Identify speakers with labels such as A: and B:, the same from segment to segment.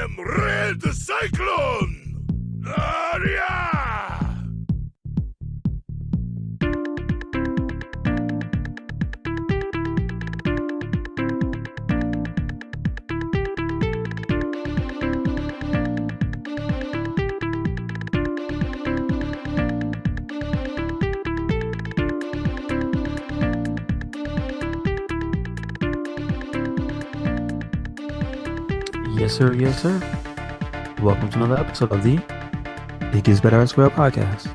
A: am Red Cyclone! Yeah!
B: Yes, sir. Yes, sir. Welcome to another episode of the It Gets Better Elsewhere podcast.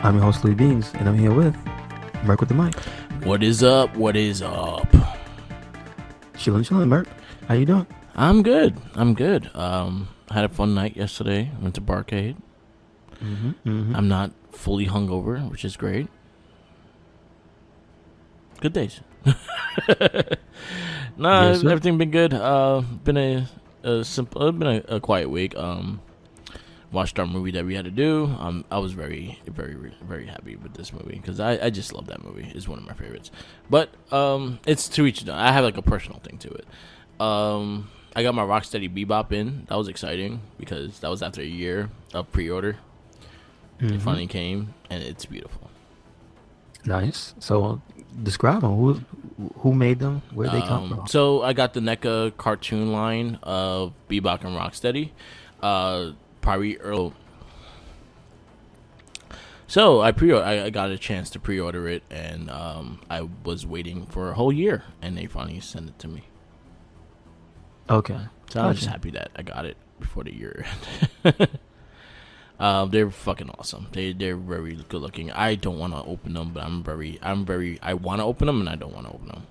B: I'm your host, Lee Beans, and I'm here with Merc with the mic.
C: What is up? What is up?
B: Chillin', Merc. How you doing?
C: I'm good. I had a fun night yesterday. Went to Barcade. I'm not fully hungover, which is great. Good days.
B: Yes, sir.
C: Everything been good. Been a quiet week. Watched our movie that we had to do. I was very, very, very happy with this movie because I just love that movie. It's one of my favorites. But it's to each. I have like a personal thing to it. I got my Rocksteady Bebop in. That was exciting because that was after a year of pre-order. It finally came, and it's beautiful.
B: Nice. So, describe them. Who made them? Where they come from?
C: So I got the NECA cartoon line of Bebop and Rocksteady. Probably early. So I got a chance to pre-order it, and I was waiting for a whole year, and they finally sent it to me.
B: Okay.
C: So I'm just happy that I got it before the year end. They're fucking awesome. They're very good looking. I don't want to open them, but I want to open them, and I don't want to open them.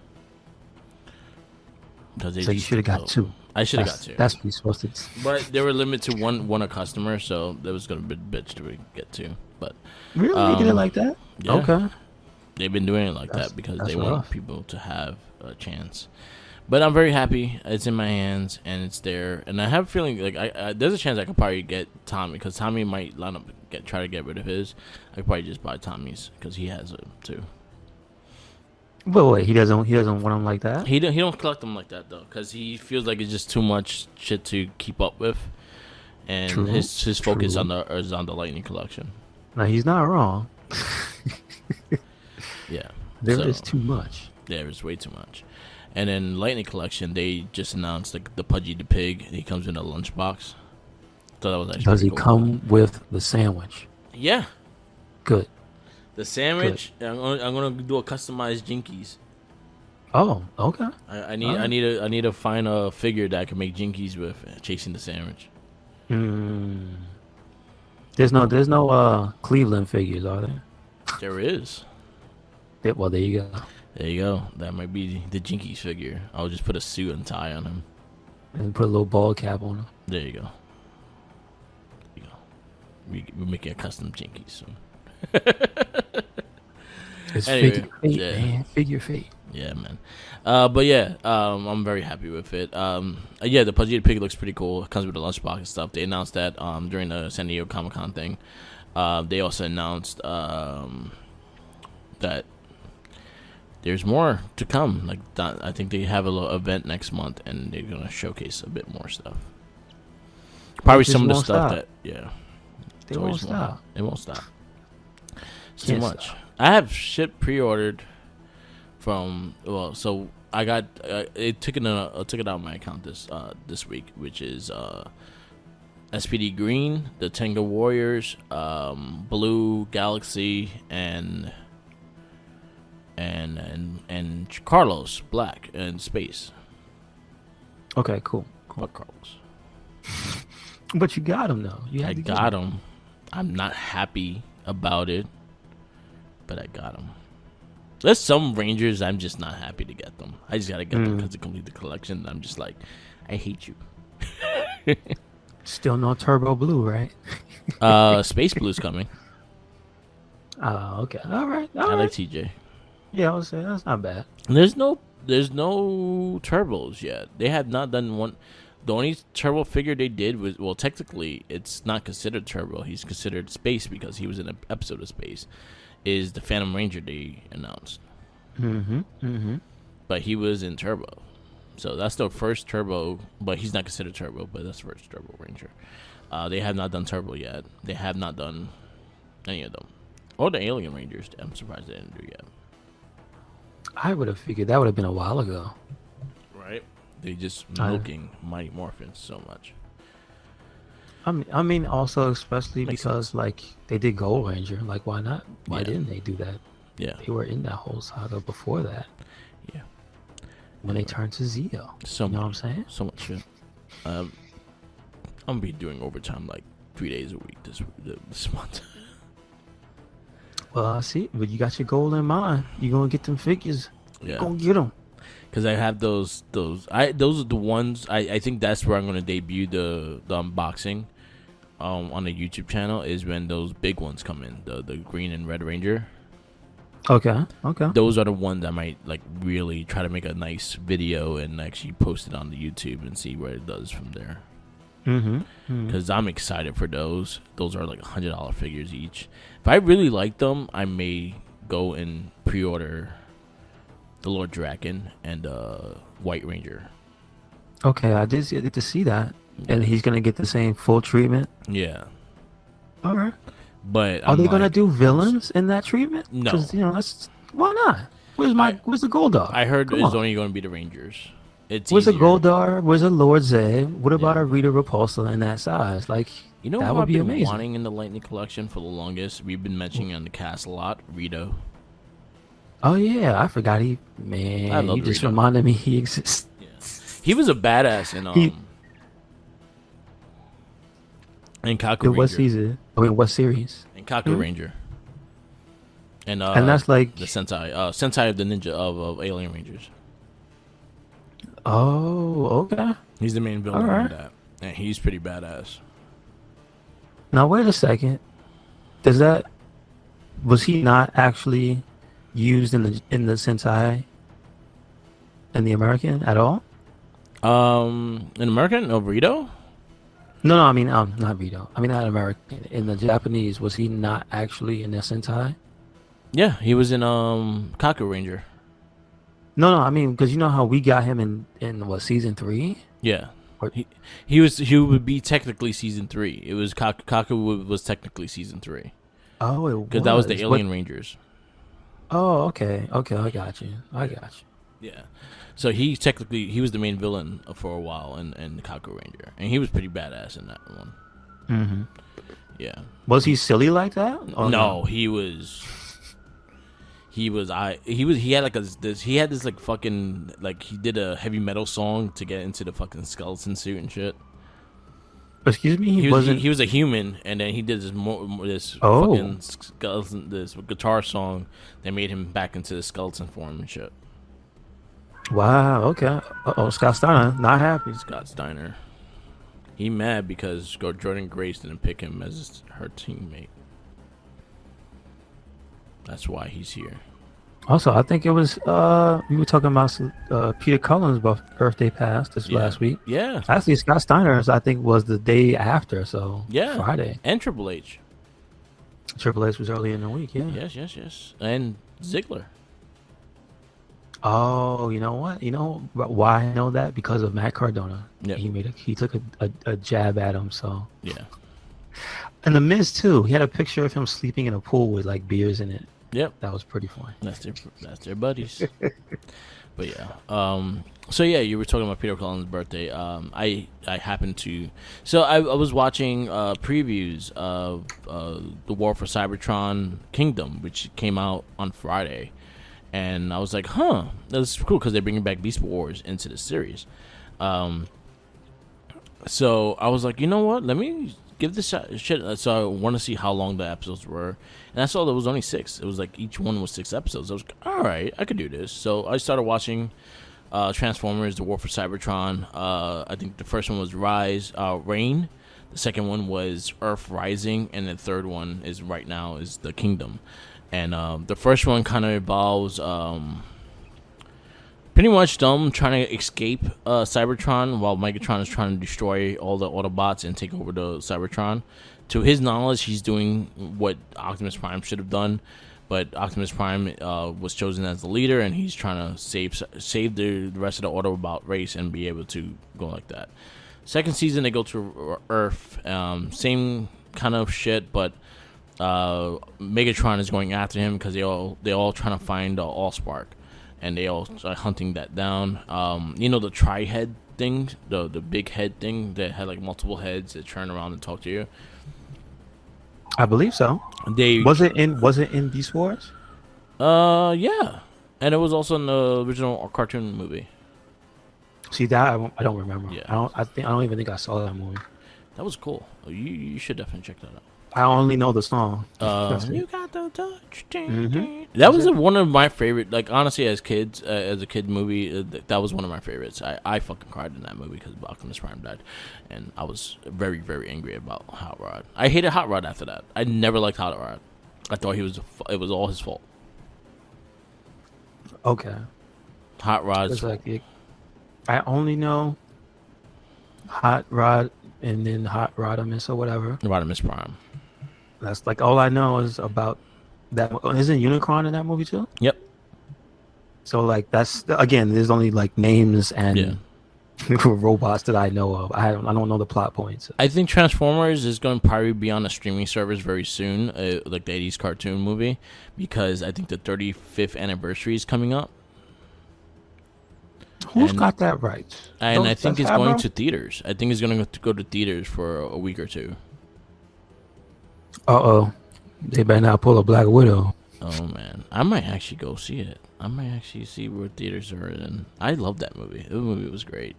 B: So you should have got two.
C: I should have got two.
B: That's what you're supposed to.
C: But they were limited to one a customer, so that was gonna be a bitch to get two. But
B: really, they did it like that?
C: Yeah.
B: Okay.
C: They've been doing it like that because they want
B: rough.
C: people to have a chance. But I'm very happy. It's in my hands and it's there. And I have a feeling like I there's a chance I could probably get Tommy because Tommy might line up try to get rid of his. I could probably just buy Tommy's because he has it too.
B: But wait, he doesn't want them like that.
C: He don't collect them like that though because he feels like it's just too much shit to keep up with, and his focus is on the Lightning collection.
B: Now he's not wrong.
C: Yeah,
B: there is too much.
C: There is way too much. And then Lightning Collection, they just announced the Pudgy the Pig. He comes in a lunchbox. So that was actually
B: Does he
C: cool.
B: come with the sandwich?
C: Yeah.
B: Good.
C: The sandwich. I'm gonna do a customized Jinkies.
B: Oh, okay.
C: I need to find a figure that I can make Jinkies with, chasing the sandwich.
B: There's no Cleveland figures, are there?
C: There is.
B: Yeah, well, there you go.
C: There you go. That might be the Jinkies figure. I'll just put a suit and tie on him.
B: And put a little ball cap on him.
C: There you go. We're making a custom Jinkies soon.
B: It's
C: Anyway,
B: figure fate,
C: yeah.
B: man. Figure fate.
C: Yeah, man. But yeah, I'm very happy with it. Yeah, the Pudgy the Pig looks pretty cool. It comes with a lunchbox and stuff. They announced that during the San Diego Comic-Con thing. They also announced that there's more to come. Like I think they have a little event next month, and they're gonna showcase a bit more stuff. Probably some of the stuff that
B: They won't stop.
C: It won't stop. It's too much. I have shit pre-ordered from so I got it took it out of my account this week, which is SPD Green, the Tenga Warriors, Blue Galaxy, and Carlos Black and Space.
B: Okay, cool.
C: Fuck Carlos.
B: But you got him though.
C: I got him. I'm not happy about it, but I got him. There's some Rangers I'm just not happy to get them. I just gotta get them because to complete the collection. I'm just like, I hate you.
B: Still no Turbo Blue, right?
C: Space Blue's coming.
B: Oh, okay. All right.
C: I like TJ.
B: Yeah, I would say that's not bad.
C: There's no turbos yet. They have not done one. The only turbo figure they did was, well, technically it's not considered turbo. He's considered space because he was in an episode of Space. Is the Phantom Ranger they announced? But he was in turbo. So that's the first Turbo, but he's not considered Turbo, but that's the first Turbo Ranger. They have not done Turbo yet. They have not done any of them. Or the Alien Rangers. I'm surprised they didn't do yet.
B: I would have figured that would have been a while ago.
C: Right? They just milking Mighty Morphin so much.
B: I mean, also especially because like they did Gold Ranger. Like, why not? Why didn't they do that?
C: Yeah.
B: They were in that whole saga before that.
C: Yeah.
B: When they turned to Zeo. You know what I'm saying?
C: So much shit. I'm gonna be doing overtime like 3 days a week this month.
B: Well, I see. But you got your goal in mind. You gonna get them figures.
C: Yeah.
B: You gonna get them.
C: Because I have those are the ones. I think that's where I'm gonna debut the unboxing. On the YouTube channel is when those big ones come in, the green and red Ranger.
B: Okay.
C: Those are the ones I might like really try to make a nice video and actually post it on the YouTube and see where it does from there. Because I'm excited for those. Those are like $100 figures each. If I really like them, I may go and pre-order the Lord Draken and White Ranger.
B: Okay, I did get to see that. And he's gonna get the same full treatment.
C: Yeah.
B: All right.
C: But
B: are they gonna do villains in that treatment?
C: No.
B: Because that's why not? Where's the Goldar?
C: I heard it's only going to be the Rangers.
B: Where's the Goldar? Where's the Lord Zed? What about a Rita Repulsa in that size? Like,
C: you know
B: that
C: what
B: would
C: I've
B: be
C: been
B: amazing.
C: wanting in the Lightning Collection for the longest? We've been mentioning on the cast a lot. Rito.
B: Oh yeah, I forgot you just
C: Rito.
B: reminded me he exists.
C: Yeah. He was a badass in Kaku Ranger.
B: What season? I mean, what series?
C: In Kaku Ranger. And
B: that's like
C: the Sentai of the Ninja of Alien Rangers.
B: Oh, okay.
C: He's the main villain
B: All
C: in
B: right.
C: that, and he's pretty badass.
B: Now wait a second. Was he not actually used in the Sentai in the American at all?
C: In American, no, Rito?
B: No, I mean not Rito. I mean not American. In the Japanese, was he not actually in the Sentai?
C: Yeah, he was in Kaku Ranger.
B: No, I mean because you know how we got him in what, season 3?
C: Yeah.
B: Or-
C: He would be technically season 3. It was Kaku was technically season 3.
B: Oh, it
C: because that was the Alien Rangers.
B: Oh, okay, I got you.
C: Yeah. So he was the main villain for a while in the Kaku Ranger, and he was pretty badass in that one.
B: Mm-hmm.
C: Yeah.
B: Was he silly like that? Or
C: no, he was. He had like this like fucking like he did a heavy metal song to get into the fucking skeleton suit and shit.
B: Excuse me,
C: he was a human, and then he did this fucking skeleton, this guitar song that made him back into the skeleton form and shit.
B: Wow. Okay. Scott Steiner not happy.
C: Scott Steiner, he mad because Jordan Grace didn't pick him as her teammate. That's why he's here.
B: Also, I think it was we were talking about Peter Cullen's birthday passed this last week.
C: Yeah.
B: Actually, Scott Steiner's I think was the day after, so Friday.
C: And Triple H.
B: Triple H was early in the week, yeah.
C: Yes. And Ziggler.
B: Oh, you know what? You know why I know that? Because of Matt Cardona.
C: Yep.
B: He took a jab at him, so.
C: Yeah.
B: And the Miz too. He had a picture of him sleeping in a pool with like beers in it.
C: Yep.
B: That was pretty funny.
C: That's their buddies. But yeah. So yeah, you were talking about Peter Cullen's birthday. I happened to. So I was watching previews of the War for Cybertron Kingdom, which came out on Friday, and I was like, that's cool because they're bringing back Beast Wars into the series. So I was like, you know what? Let me give this shit. So I want to see how long the episodes were, and I saw there was only 6. It was like each one was 6 episodes. I was like, all right, I could do this. So I started watching Transformers: The War for Cybertron. I think the first one was Reign. The second one was Earth Rising, and the third one is right now is the Kingdom. And the first one kind of involves pretty much them trying to escape Cybertron while Megatron is trying to destroy all the Autobots and take over the Cybertron. To his knowledge, he's doing what Optimus Prime should have done, but Optimus Prime was chosen as the leader, and he's trying to save the rest of the Autobot race and be able to go like that. Second season, they go to Earth, same kind of shit, but Megatron is going after him because they all trying to find Allspark, and they all are hunting that down. The tri-head thing, the big head thing that had like multiple heads that turn around and talk to you.
B: I believe so. Was it in Beast Wars?
C: Yeah, and it was also in the original cartoon movie.
B: See that I don't remember.
C: Yeah.
B: I don't even think I saw that movie.
C: That was cool. You should definitely check that out.
B: I only know the song.
C: You got the touch.
B: Mm-hmm.
C: That was one of my favorite. Like honestly, as a kid movie, that was one of my favorites. I fucking cried in that movie because Optimus Prime died, and I was very very angry about Hot Rod. I hated Hot Rod after that. I never liked Hot Rod. I thought it was all his fault.
B: Okay.
C: Hot Rod's
B: It's like I only know Hot Rod and then Hot Rodimus or whatever.
C: Rodimus Prime.
B: That's like all I know is about that. Isn't Unicron in that movie too?
C: Yep.
B: So like that's again, there's only like names and robots that I know of. I don't know the plot points.
C: I think Transformers is going to probably be on a streaming service very soon, like the 80s cartoon movie, because I think the 35th anniversary is coming up.
B: Who's got that right?
C: And I think it's going to theaters. I think it's going to go to theaters for a week or two.
B: Uh-oh. They better not pull a Black Widow.
C: Oh, man. I might actually go see it. I might actually see where theaters are in. I love that movie. The movie was great.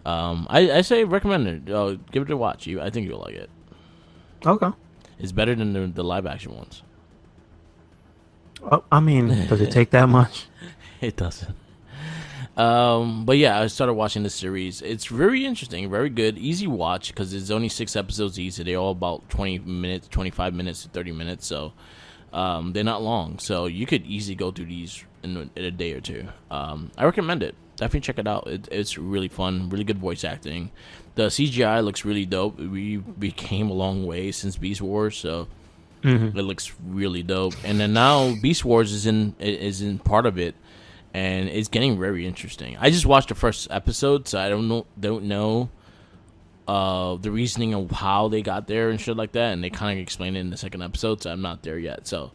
C: I say recommend it. Give it a watch. I think you'll like it.
B: Okay.
C: It's better than the live-action ones.
B: I mean, does it take that much?
C: It doesn't. But yeah, I started watching the series. It's very interesting, very good, easy watch because it's only 6 episodes each. They're all about 20 minutes, 25 minutes to 30 minutes, so they're not long. So you could easily go through these in a day or two. I recommend it. Definitely check it out. It's really fun, really good voice acting. The CGI looks really dope. We came a long way since Beast Wars, so it looks really dope. And then now Beast Wars is in part of it. And it's getting very interesting. I just watched the first episode, so I don't know the reasoning of how they got there and shit like that. And they kind of explain it in the second episode, so I'm not there yet. So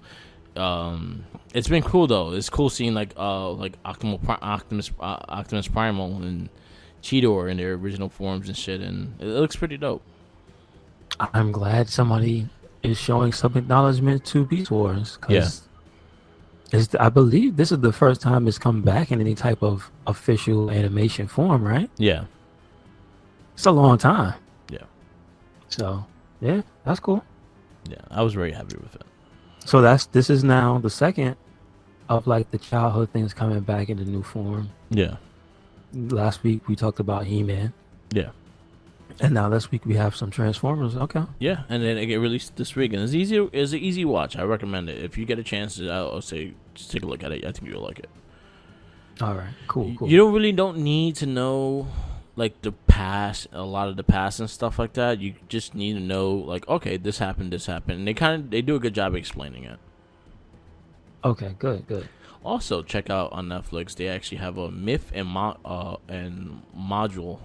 C: it's been cool though. It's cool seeing like Optimus Primal and Cheetor in their original forms and shit, and it looks pretty dope.
B: I'm glad somebody is showing some acknowledgement to Beast Wars. I believe this is the first time it's come back in any type of official animation form, right?
C: Yeah.
B: It's a long time.
C: Yeah.
B: So, yeah, that's cool.
C: Yeah, I was very happy with it.
B: So this is now the second of like the childhood things coming back in the new form.
C: Yeah.
B: Last week we talked about He-Man.
C: Yeah.
B: And now this week we have some Transformers. Okay.
C: Yeah, and then it get released this week, and it's an easy watch. I recommend it. If you get a chance, I'll say just take a look at it. I think you'll like it.
B: All right, cool.
C: You don't need to know like the past, a lot of the past and stuff like that. You just need to know like, okay, this happened, and they do a good job explaining it.
B: Okay, good.
C: Also, check out on Netflix. They actually have a myth and module.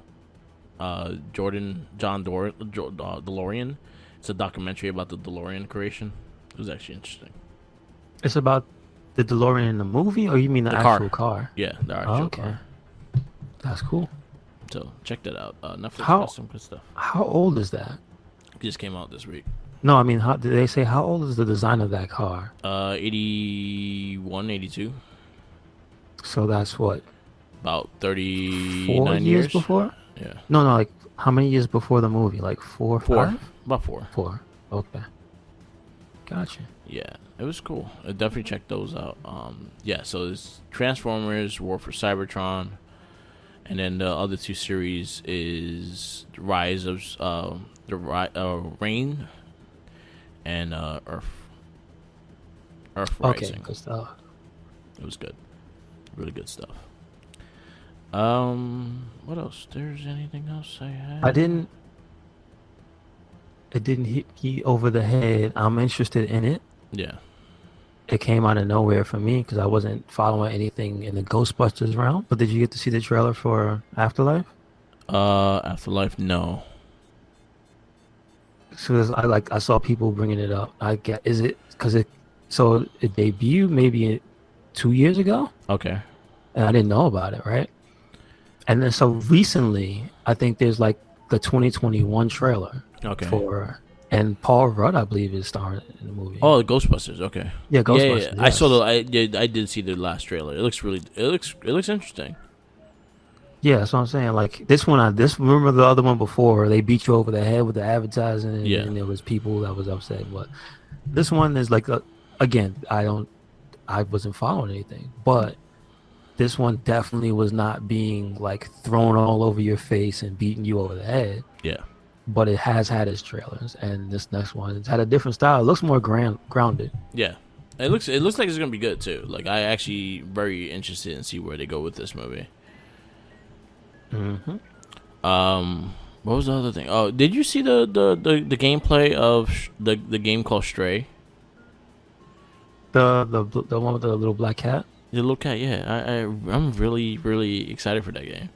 C: DeLorean. It's a documentary about the DeLorean creation. It was actually interesting.
B: It's about the DeLorean in the movie, or you mean the actual car?
C: Yeah, the actual car.
B: That's cool.
C: So check that out. Netflix has some good stuff.
B: How old is that?
C: It just came out this week.
B: No, I mean, did they say how old is the design of that car?
C: 81, 82.
B: So that's what?
C: About 39
B: 4 years before?
C: Yeah.
B: No, like how many years before the movie? Like 4 or 5?
C: About 4.
B: 4. Okay. Gotcha.
C: Yeah, it was cool. I definitely check those out. Yeah, so it's Transformers, War for Cybertron, and then the other 2 series is Rise of Rain and Earth Rising.
B: Okay, good stuff.
C: It was good. Really good stuff. What else? There's anything else I had?
B: It didn't hit me over the head. I'm interested in it.
C: Yeah.
B: it came out of nowhere for me because I wasn't following anything in the Ghostbusters realm. But did you get to see the trailer for Afterlife?
C: Afterlife, no.
B: So I saw people bringing it up. I get is it because it debuted maybe 2 years ago,
C: Okay.
B: and I didn't know about it, right? And then so recently, I think there's like the 2021 trailer
C: Okay.
B: and Paul Rudd, I believe, is starring in the movie.
C: Oh, Ghostbusters. Okay.
B: Yeah, Ghostbusters.
C: Yeah.
B: Yes.
C: I saw I did see the last trailer. It looks interesting.
B: Yeah, that's what I'm saying. Like this one, remember the other one before they beat you over the head with the advertising, and there was people that was upset. But this one is like, again, I wasn't following anything, but this one definitely was not being like thrown all over your face and beating you over the head.
C: Yeah.
B: But it has had its trailers, and this next one, it's had a different style. It looks more grounded.
C: Yeah. It looks like it's gonna be good too. Like I actually very interested in see where they go with this movie.
B: Mm-hmm.
C: What was the other thing? Oh, did you see the gameplay of the game called Stray?
B: The one with the little black cat.
C: The little cat, yeah. I'm really excited for that game.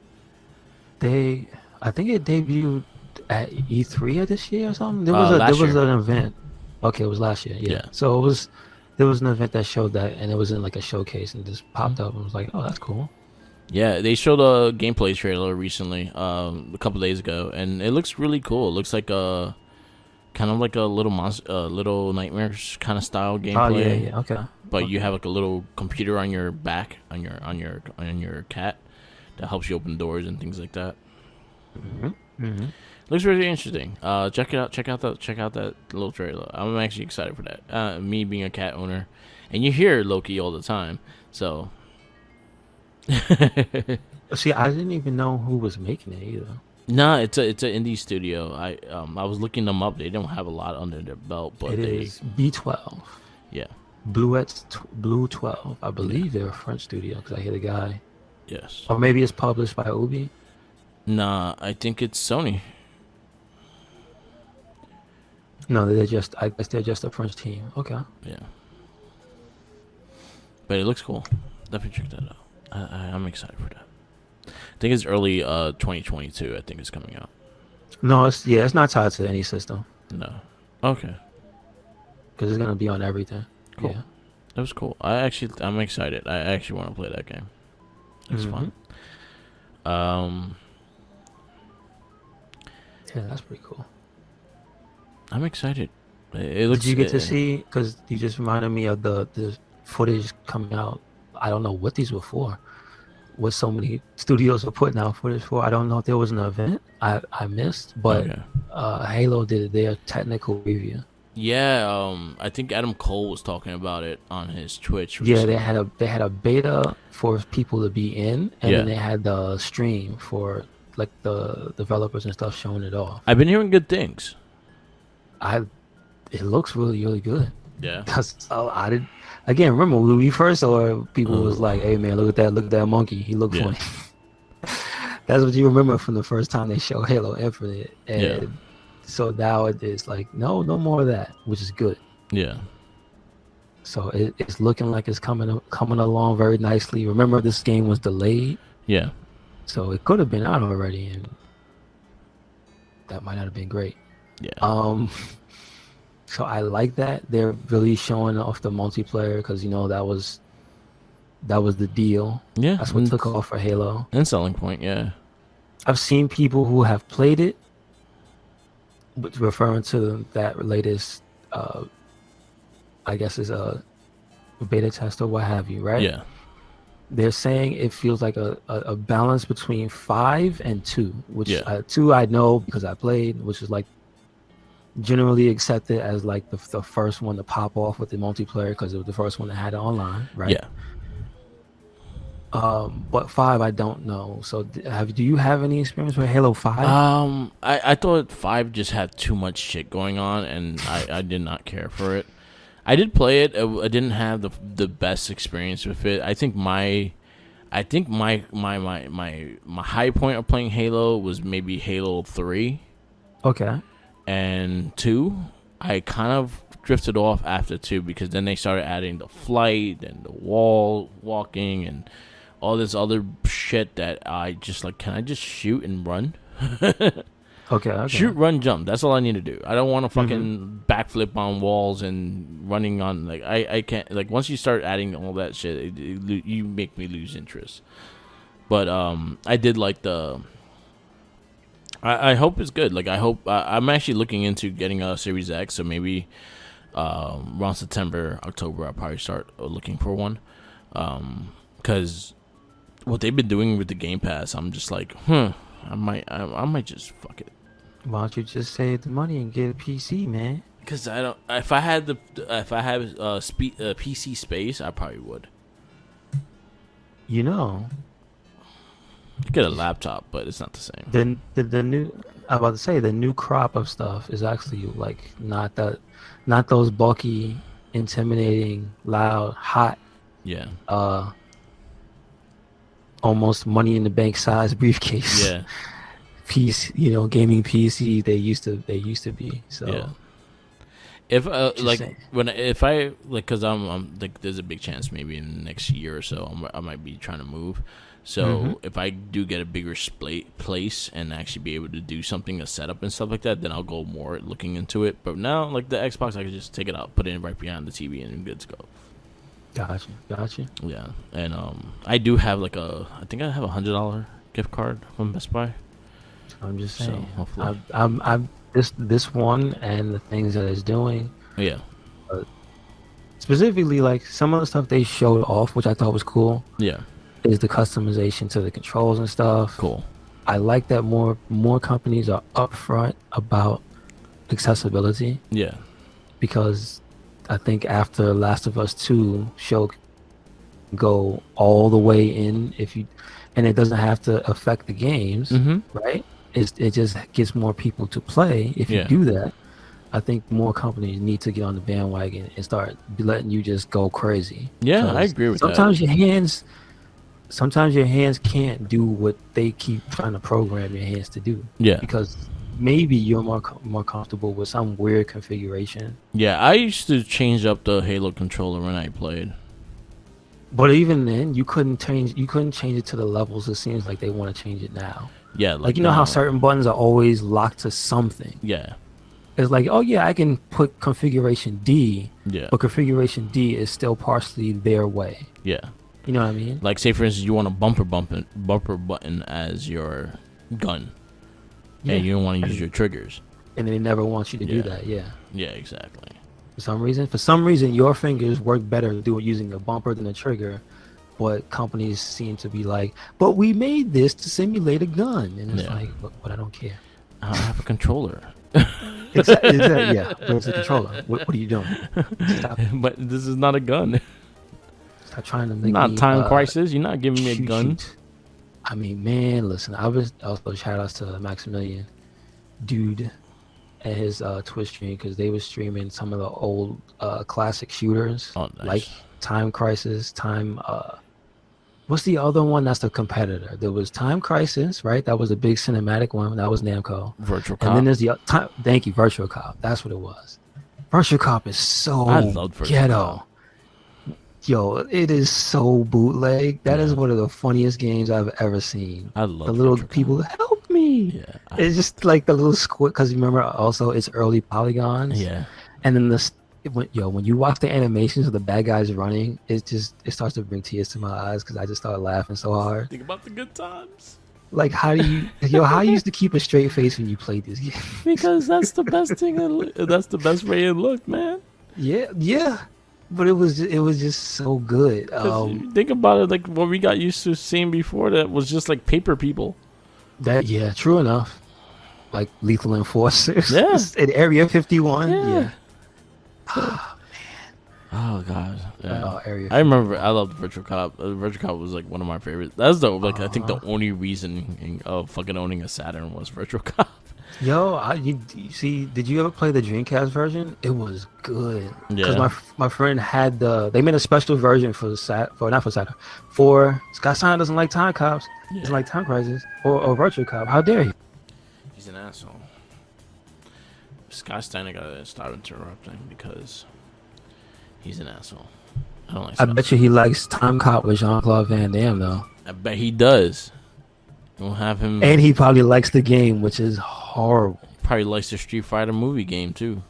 B: I think it debuted at E3 of this year or something. There was an event. Okay, it was last year. Yeah. So there was an event that showed that, and it was in like a showcase, and it just popped up and was like, oh, that's cool.
C: Yeah, they showed a gameplay trailer recently, a couple days ago, and it looks really cool. It looks like a kind of like a little Nightmares kind of style gameplay.
B: Oh yeah, okay.
C: But you have like a little computer on your back on your cat that helps you open doors and things like that.
B: Mm-hmm. Mm-hmm.
C: Looks really interesting. Check it out. Check out that little trailer. I'm actually excited for that. Me being a cat owner, and you hear Loki all the time, so.
B: See, I didn't even know who was making it either.
C: Nah, it's an indie studio. I was looking them up. They don't have a lot under their belt, but
B: it is B12.
C: Yeah.
B: Blue 12. I believe they're a French studio because I hear the guy.
C: Yes.
B: Or maybe it's published by Ubi.
C: Nah, I think it's Sony.
B: No, I guess they're just a French team. Okay.
C: Yeah. But it looks cool. Definitely check that out. I'm excited for that. I think it's early 2022. I think it's coming out.
B: No, it's not tied to any system.
C: No. Okay.
B: Because it's gonna be on everything.
C: Cool.
B: Yeah.
C: That was cool. I'm excited. I actually want to play that game. It's fun.
B: Yeah, that's pretty cool.
C: I'm excited. It looks.
B: Did you get to see? Because you just reminded me of the footage coming out. I don't know what these were for. What so many studios are putting out footage for. I don't know if there was an event I missed, but Halo did their technical review.
C: Yeah, I think Adam Cole was talking about it on his Twitch.
B: Recently. Yeah, they had a beta for people to be in, and then they had the stream for like the developers and stuff showing it off.
C: I've been hearing good things.
B: It looks really good.
C: Yeah.
B: Because I did. Again, remember when we first saw it, people was like, "Hey man, look at that monkey. He looked funny." That's what you remember from the first time they showed Halo Infinite, and so now it's like, no more of that, which is good.
C: Yeah.
B: So it's looking like it's coming along very nicely. Remember, this game was delayed.
C: Yeah.
B: So it could have been out already, and that might not have been great.
C: Yeah.
B: So I like that they're really showing off the multiplayer because that was the deal.
C: Yeah,
B: that's what took off for Halo.
C: And selling point, yeah.
B: I've seen people who have played it, but referring to that latest, I guess is a beta test or what have you, right?
C: Yeah.
B: They're saying it feels like a balance between 5 and 2, which 2 I know because I played, which is like generally accepted as like the first one to pop off with the multiplayer because it was the first one that had it online, right?
C: Yeah.
B: But 5 I don't know. So do you have any experience with Halo 5?
C: I thought 5 just had too much shit going on, and I did not care for it. I did play it. I didn't have the best experience with it. I think my high point of playing Halo was maybe Halo 3.
B: Okay.
C: And 2, I kind of drifted off after 2 because then they started adding the flight and the wall walking and all this other shit that I just like. Can I just shoot and run?
B: Okay.
C: Shoot, run, jump. That's all I need to do. I don't want to fucking backflip on walls and running on like I can't like once you start adding all that shit, you make me lose interest. But I did like the. I hope it's good. Like I hope I'm actually looking into getting a Series X, so maybe around September, October, I'll probably start looking for one. Because what they've been doing with the Game Pass, I'm just like, I might just fuck it.
B: Why don't you just save the money and get a PC, man?
C: Because I don't. If I had PC space, I probably would.
B: You know,
C: Get a laptop, but it's not the same.
B: then the new. I'm about to say the new crop of stuff is actually like not those bulky, intimidating, loud, hot,
C: Yeah.
B: almost money in the bank size briefcase.
C: Yeah.
B: PC, gaming PC they used to be. So
C: Yeah. If
B: Just saying.
C: because I'm like there's a big chance maybe in the next year or so I might be trying to move. So if I do get a bigger place and actually be able to do something, a setup and stuff like that, then I'll go more looking into it. But now, like the Xbox, I can just take it out, put it in right behind the TV, and I'm good to go.
B: Gotcha.
C: Yeah, and I do have I think I have $100 gift card from Best Buy.
B: I'm just
C: So,
B: saying.
C: hopefully.
B: I'm this one and the things that it's doing.
C: Yeah,
B: Specifically, like some of the stuff they showed off, which I thought was cool,
C: yeah,
B: is the customization to the controls and stuff.
C: cool.
B: I like that more companies are upfront about accessibility,
C: Yeah,
B: because I think after Last of Us 2 show go all the way in, and it doesn't have to affect the games, right? It just gets more people to play if you
C: Yeah.
B: do that. I think more companies need to get on the bandwagon and start letting you just go crazy.
C: Yeah, I
B: 'Cause
C: agree with
B: sometimes your hands can't do what they keep trying to program your hands to do.
C: yeah,
B: Because maybe you're more comfortable with some weird configuration.
C: yeah. I used to change up the Halo controller when I played.
B: But even then, you couldn't change it to the levels it seems like they want to change it now.
C: Yeah,
B: Like you know how certain buttons are always locked to something.
C: Yeah,
B: It's like, oh yeah, I can put configuration D,
C: yeah,
B: but configuration D is still partially their way.
C: yeah.
B: You know what I mean?
C: Like, say for instance, you want a bumper button as your gun, and you don't want to use your triggers.
B: And they never want you to do
C: Yeah.
B: that. Yeah.
C: Yeah, exactly.
B: For some reason, your fingers work better using a bumper than a trigger. But companies seem to be like, but we made this to simulate a gun, and it's
C: Yeah.
B: like, but I don't care.
C: I have a controller.
B: Yeah, but it's a controller. What are you doing? Stop,
C: But this is not a gun.
B: stop trying to make
C: Not
B: me,
C: time crisis. You're not giving me a gun.
B: shoot. I mean, man, listen. I was also shout outs to Maximilian, dude, at his Twitch stream, because they were streaming some of the old classic shooters,
C: Oh, nice.
B: like Time Crisis, what's the other one that's the competitor? There was Time Crisis, right? That was a big cinematic one. That was Namco.
C: Virtual
B: And then
C: Cop.
B: there's the time. Thank you, Virtual Cop. That's what it was. Virtual Cop is so
C: I loved Virtual
B: ghetto.
C: Cop.
B: Yo, it is so bootleg. That is
C: Yeah.
B: one of the funniest games I've ever seen.
C: I love
B: The little
C: Virtual Cop.
B: people, help me.
C: Yeah.
B: It's just like the little squid, because remember also it's early polygons.
C: Yeah.
B: And then when you watch the animations of the bad guys running, it starts to bring tears to my eyes because I just started laughing so hard.
C: Think about the good times.
B: Like, how you used to keep a straight face when you played this game?
C: Because that's the best thing. That's the best way it looked, man.
B: Yeah. But it was just so good.
C: 'Cause you think about it, like what we got used to seeing before that was just like paper people.
B: True enough. Like Lethal Enforcers.
C: Yeah.
B: In Area 51.
C: Yeah.
B: Yeah.
C: Oh god. Yeah.
B: Oh, Area
C: I remember. I loved Virtual Cop. Virtual Cop was like one of my favorites. That's the I think the only reason of fucking owning a Saturn was Virtual Cop.
B: Yo, did you ever play the Dreamcast version? It was good. Because
C: Yeah.
B: my friend had they made a special version for Saturn. For Scott Steiner doesn't like Time Cops. He doesn't like Time Crisis or Virtual Cop. How dare he?
C: He's an asshole. Scott Steiner gotta stop interrupting because he's an asshole. I don't like.
B: I bet you he likes Time Cop with Jean-Claude Van Damme though.
C: I bet he does. We'll have him.
B: And he probably likes the game, which is horrible.
C: Probably likes the Street Fighter movie game too.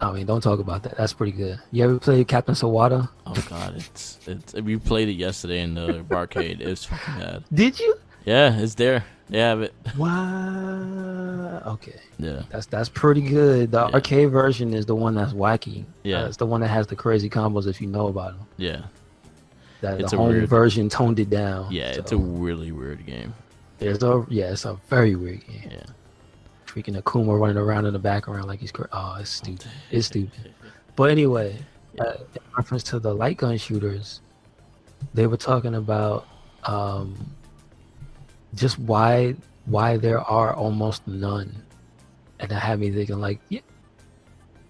B: I mean, don't talk about that. That's pretty good. You ever played Captain Sawada?
C: Oh God, it's. We played it yesterday in the arcade. It's fucking bad.
B: Did you?
C: Yeah, it's there. They have it.
B: Wow. Okay.
C: Yeah.
B: That's pretty good. The arcade version is the one that's wacky.
C: Yeah.
B: It's the one that has the crazy combos if you know about them.
C: Yeah.
B: The home version toned it down.
C: Yeah,
B: so.
C: it's a really weird game.
B: It's a very weird game.
C: Yeah.
B: Freaking Akuma running around in the background like he's crazy. Oh, it's stupid. It's stupid. But anyway, in reference to the light gun shooters, they were talking about just why there are almost none, and that had me thinking like,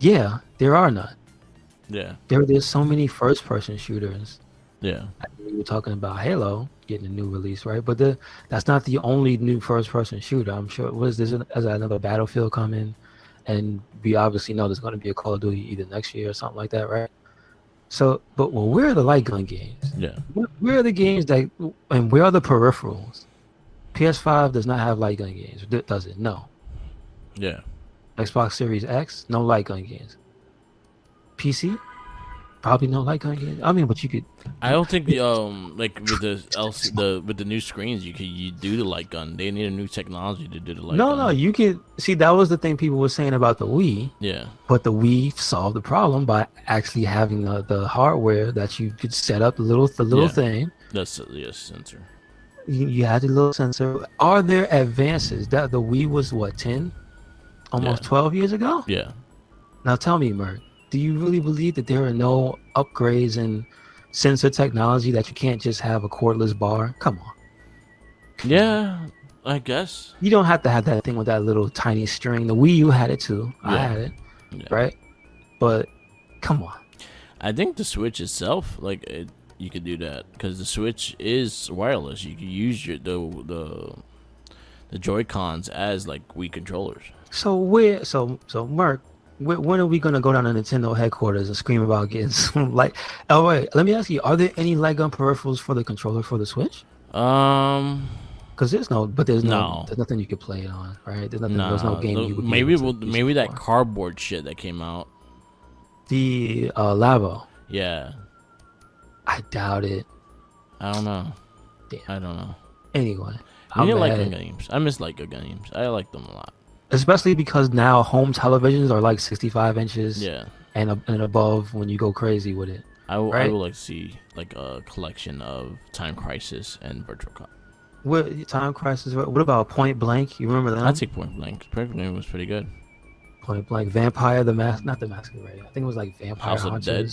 B: yeah, there are none.
C: Yeah.
B: There's so many first person shooters.
C: Yeah.
B: We were talking about Halo getting a new release, right? But that's not the only new first person shooter. I'm sure there's another Battlefield coming, and we obviously know there's going to be a Call of Duty either next year or something like that, right? So, but where are the light gun games?
C: Yeah.
B: Where are the games and where are the peripherals? PS5 does not have light gun games, does it? No.
C: Yeah.
B: Xbox Series X, no light gun games. PC, probably no light gun games. I mean, but you could.
C: I don't think the like with the new screens you do the light gun. They need a new technology to do the light gun.
B: No, you could see that was the thing people were saying about the Wii.
C: Yeah.
B: But the Wii solved the problem by actually having the hardware that you could set up the little thing.
C: That's sensor.
B: You had the little sensor. Are there advances? That the Wii was what 10, almost 12 years ago.
C: Yeah.
B: Now tell me, Merc, do you really believe that there are no upgrades in sensor technology that you can't just have a cordless bar? Come on.
C: Yeah, I guess.
B: You don't have to have that thing with that little tiny string. The Wii U had it too.
C: Yeah.
B: I had it, right? But come on.
C: I think the Switch itself, you could do that because the Switch is wireless. You can use the Joy-Cons as like Wii controllers.
B: So Merc, when are we gonna go down to Nintendo headquarters and scream about getting some light? Oh wait, let me ask you: are there any light gun peripherals for the controller for the Switch? Because there's nothing you could play it on, right? There's no game you would
C: maybe that cardboard shit that came out.
B: The Labo.
C: Yeah.
B: I doubt it.
C: I don't know.
B: Damn.
C: I don't know.
B: Anyway,
C: I like gun games. I miss light gun games. I like them a lot.
B: Especially because now home televisions are like 65 inches.
C: Yeah.
B: And above when you go crazy with it.
C: I would like to see like a collection of Time Crisis and Virtual Cop.
B: What Time Crisis? What about Point Blank? You remember that?
C: I'd take Point Blank. Point Blank was pretty good.
B: Point Blank, Vampire not the Masquerade. I think it was like Vampire
C: House of the Dead.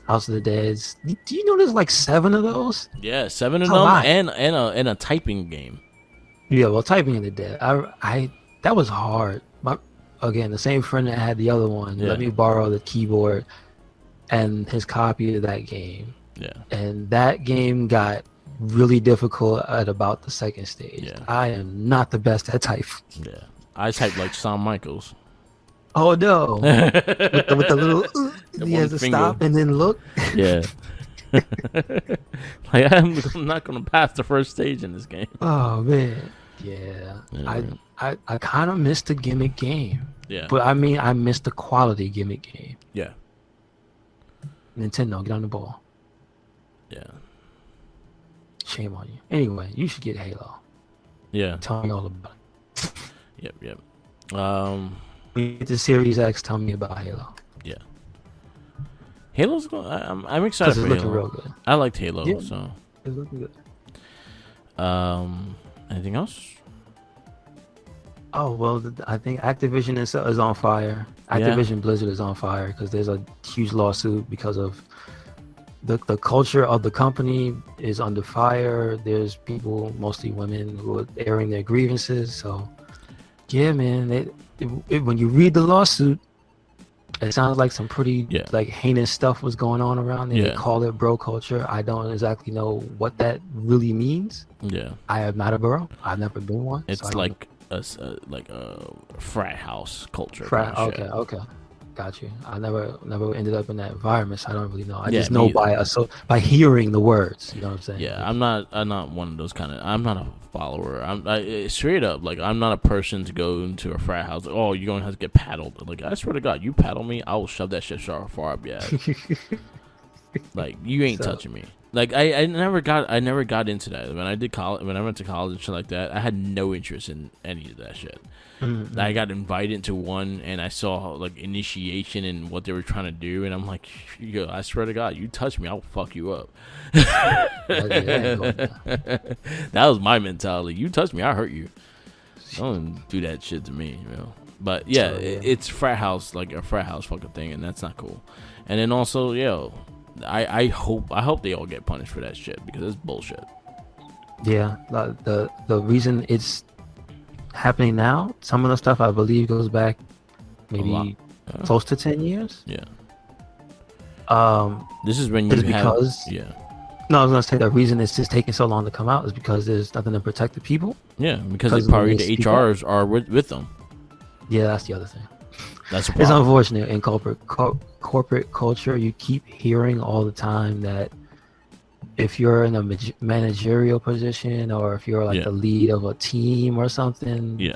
B: House of the Dead. Do you know there's like 7 of those?
C: Yeah, 7 of them, and a typing game.
B: Yeah, well, typing in the Dead. I that was hard. Again, the same friend that had the other one let me borrow the keyboard and his copy of that game.
C: Yeah.
B: And that game got really difficult at about the second stage.
C: Yeah.
B: I am not the best at type.
C: Yeah. I typed like Shawn Michaels.
B: Oh no! with the little, he has to stop and then look.
C: Yeah. Like I'm not gonna pass the first stage in this game.
B: Oh man, yeah. I kind of missed the gimmick game.
C: Yeah.
B: But I mean, I missed the quality gimmick game.
C: Yeah.
B: Nintendo, get on the ball.
C: Yeah.
B: Shame on you. Anyway, you should get Halo.
C: Yeah.
B: Tell me all about it.
C: Yep.
B: When you get the Series X, tell me about Halo.
C: Yeah. Halo's going. I'm excited for Halo. It's looking
B: real good.
C: I liked Halo, so.
B: It's looking good.
C: Anything else?
B: Oh well, I think Activision is on fire. Activision Blizzard is on fire because there's a huge lawsuit because of the culture of the company is under fire. There's people, mostly women, who are airing their grievances. So, yeah, man. When you read the lawsuit, it sounds like some pretty like heinous stuff was going on around there. They call it bro culture. I don't exactly know what that really means.
C: Yeah.
B: I am not a bro. I've never been one.
C: It's
B: so
C: like a frat house culture.
B: Frat.
C: kind of
B: Okay.
C: shit.
B: Okay. Got you. I never ended up in that environment, so I don't really know. I
C: Yeah,
B: just
C: me
B: know
C: either.
B: by hearing the words. You know what I'm saying?
C: Yeah,
B: Like,
C: I'm not one of those kind of. I'm not a follower. Straight up, like I'm not a person to go into a frat house. Like, oh, you're gonna have to get paddled. Like I swear to God, you paddle me, I will shove that shit far up your ass. Like you ain't
B: so
C: touching me. Like I never got into that. When I went to college and shit like that, I had no interest in any of that shit. I got invited to one and I saw like initiation and what they were trying to do, and I'm like, yo, I swear to God, you touch me, I'll fuck you up.
B: that ain't going down.
C: That was my mentality. You touch me, I hurt you. Don't do that shit to me, you know. But yeah,
B: So, yeah.
C: it's frat house, like a frat house fucking thing, and that's not cool. And then also, yo, I hope they all get punished for that shit because it's bullshit.
B: Yeah, the reason it's happening now, some of the stuff I believe goes back
C: lot.
B: maybe
C: Yeah.
B: close to 10 years.
C: Yeah.
B: Um,
C: This is when you
B: Is
C: have
B: because-
C: yeah.
B: no, I was gonna say the reason it's just taking so long to come out is because there's nothing to protect the people.
C: Yeah, because
B: Because
C: they probably
B: when
C: the
B: they speak
C: HRs are with them.
B: Yeah, that's the other thing.
C: That's a
B: It's
C: problem.
B: unfortunate in corporate culture. You keep hearing all the time that if you're in a managerial position or if you're like
C: Yeah.
B: the lead of a team or something,
C: Yeah.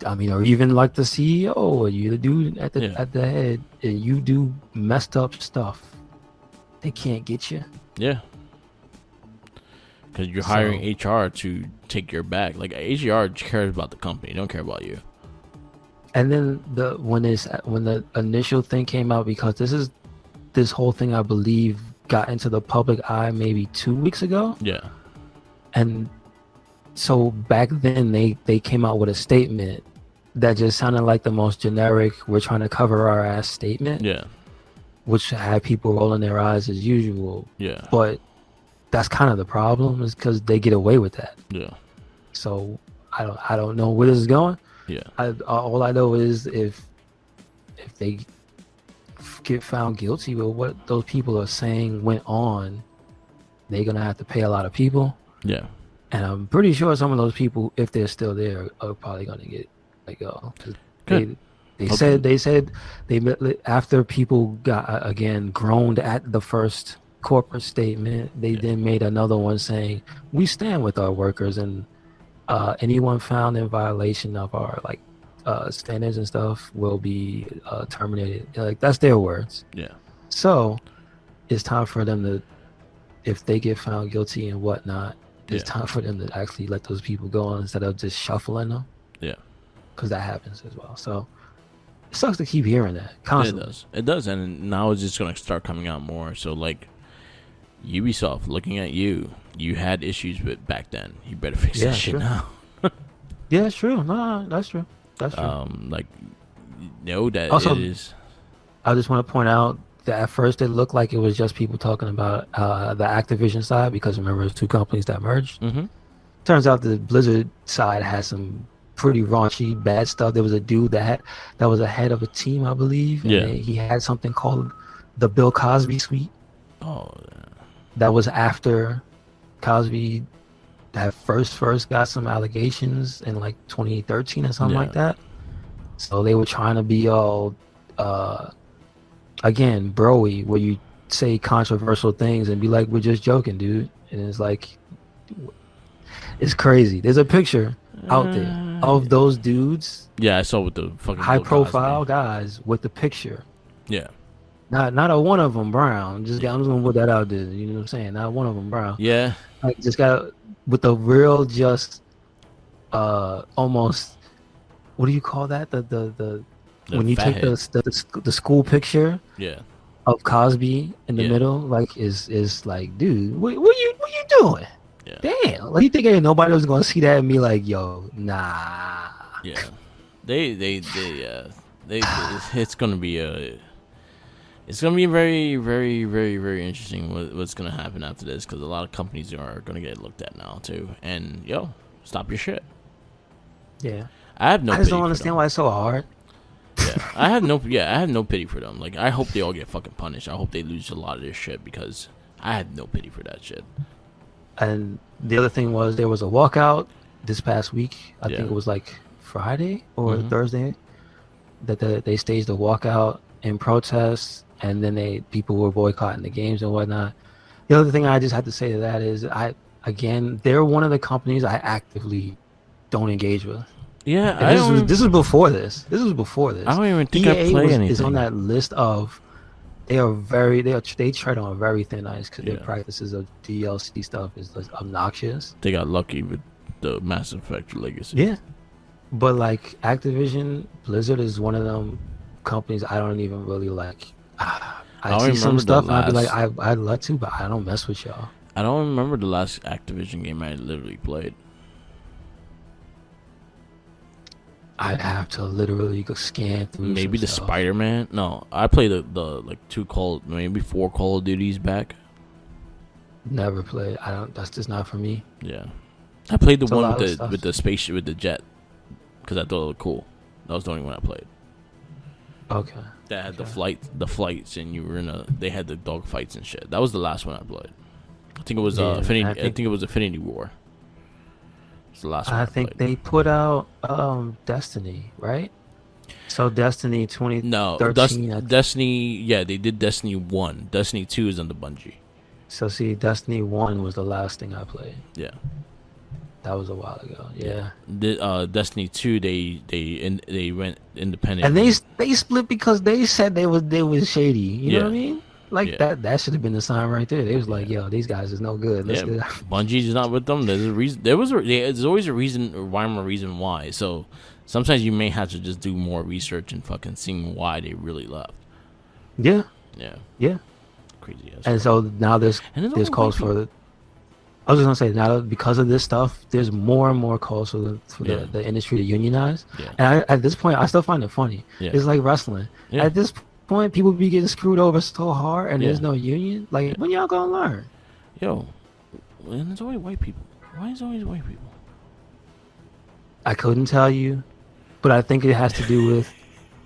B: or even like the CEO or you the dude at the
C: Yeah.
B: at the head, and you do messed up stuff, they can't get you.
C: Yeah. Because you're
B: So-
C: hiring HR to take your back. Like HR cares about the company, they don't care about you.
B: And then when the initial thing came out, because this whole thing I believe got into the public eye maybe 2 weeks ago,
C: Yeah.
B: and so back then they came out with a statement that just sounded like the most generic "we're trying to cover our ass" statement,
C: Yeah.
B: which had people rolling their eyes as usual.
C: Yeah.
B: But that's kind of the problem, is because they get away with that.
C: Yeah.
B: So I don't know where this is going.
C: Yeah.
B: All I know is if they get found guilty with what those people are saying went on, they're gonna have to pay a lot of people,
C: Yeah.
B: and I'm pretty sure some of those people, if they're still there, are probably gonna get let go. 'Cause
C: Good.
B: They
C: Okay.
B: said after people got again groaned at the first corporate statement, they then made another one saying we stand with our workers, and anyone found in violation of our standards and stuff will be terminated. Like, that's their words.
C: Yeah.
B: So it's time for them to, if they get found guilty and whatnot, it's
C: Yeah.
B: time for them to actually let those people go instead of just shuffling them.
C: Yeah.
B: Because that happens as well. So it sucks to keep hearing that
C: It
B: constantly.
C: does. It does, and now it's just gonna start coming out more. So like Ubisoft, looking at you, you had issues with back then. You better fix
B: Yeah,
C: that shit
B: sure.
C: now.
B: Yeah, it's true. No, that's true. That's true.
C: Like know that
B: Also-
C: it is.
B: I just want to point out that at first it looked like it was just people talking about the Activision side, because remember, it's two companies that merged.
C: Mm-hmm.
B: Turns out the Blizzard side has some pretty raunchy, bad stuff. There was a dude that was a head of a team, I believe. And
C: Yeah.
B: he had something called the Bill Cosby Suite.
C: Oh,
B: That was after Cosby had first got some allegations in like 2013 or something like
C: Yeah.
B: that. So they were trying to be all, again, broy, where you say controversial things and be like, we're just joking, dude. And it's like, it's crazy. There's a picture out there of those dudes,
C: yeah, I saw with the fucking
B: high
C: Bill
B: profile
C: Cosby.
B: guys, with the picture.
C: Yeah,
B: Not a one of them brown. I'm just gonna put that out there. You know what I'm saying? Not one of them brown.
C: yeah,
B: Like, just got with the real, just almost, what do you call that? The when you take the school picture
C: yeah,
B: of Cosby in the
C: Yeah.
B: middle, like, is like, dude, what you doing?
C: yeah,
B: Damn, like, you think ain't nobody was gonna see that and be like, yo, nah.
C: yeah. They it's gonna be very, very, very, very interesting what's gonna happen after this, because a lot of companies are gonna get looked at now too. And yo, stop your shit.
B: Yeah,
C: I have no.
B: I just
C: pity
B: don't
C: for
B: understand
C: them.
B: why it's so hard.
C: Yeah, I have no pity for them. Like, I hope they all get fucking punished. I hope they lose a lot of their shit, because I had no pity for that shit.
B: And the other thing was, there was a walkout this past week. I think it was like Friday or Thursday that they staged a walkout in protest, and then people were boycotting the games and whatnot. The other thing I just have to say to that is they're one of the companies I actively don't engage with.
C: Yeah,
B: this was before this. This was before this.
C: I don't even think I play anything.
B: Is on that list of. They tread on very thin ice because their practices of DLC stuff is obnoxious.
C: They got lucky with the Mass Effect legacy.
B: Yeah, but like Activision Blizzard is one of them companies I don't even really like. I see some stuff and I'd be like, I'd love to, but I don't mess with y'all.
C: I don't remember the last Activision game I literally played.
B: I'd have to literally go scan through.
C: Maybe the
B: stuff.
C: Spider-Man. No, I played the like maybe 4 Call of Duties back.
B: Never played. That's just not for me.
C: Yeah, I played the one with the spaceship with the jet because I thought it looked cool. That was the only one I played.
B: Okay.
C: That had the flights, and you were they had the dog fights and shit. That was the last one I played. I think it was Infinity. I think it was Infinity War. It's the last one I think
B: they put out Destiny, right? So Destiny 2013.
C: No, Destiny. Yeah, they did Destiny 1. Destiny 2 is under Bungie.
B: So see, Destiny 1 was the last thing I played.
C: Yeah.
B: That was a while ago. Yeah.
C: Destiny 2, they went independent.
B: And they split because they said they was shady. You know what I mean? Like that should have been the sign right there. They was like, yo, these guys is no good.
C: Bungie's not with them. There's a reason. There's always a reason, or rhyme or reason why. So sometimes you may have to just do more research and fucking seeing why they really left.
B: Yeah.
C: Yeah.
B: Yeah.
C: Crazy ass.
B: And so now there's calls for. I was just gonna say now because of this stuff, there's more and more calls for the industry to unionize. Yeah. And at this point, I still find it funny. Yeah. It's like wrestling. Yeah. At this point, people be getting screwed over so hard, and there's no union. Like, when y'all gonna learn?
C: Yo, and it's always white people. Why is it always white people?
B: I couldn't tell you, but I think it has to do with,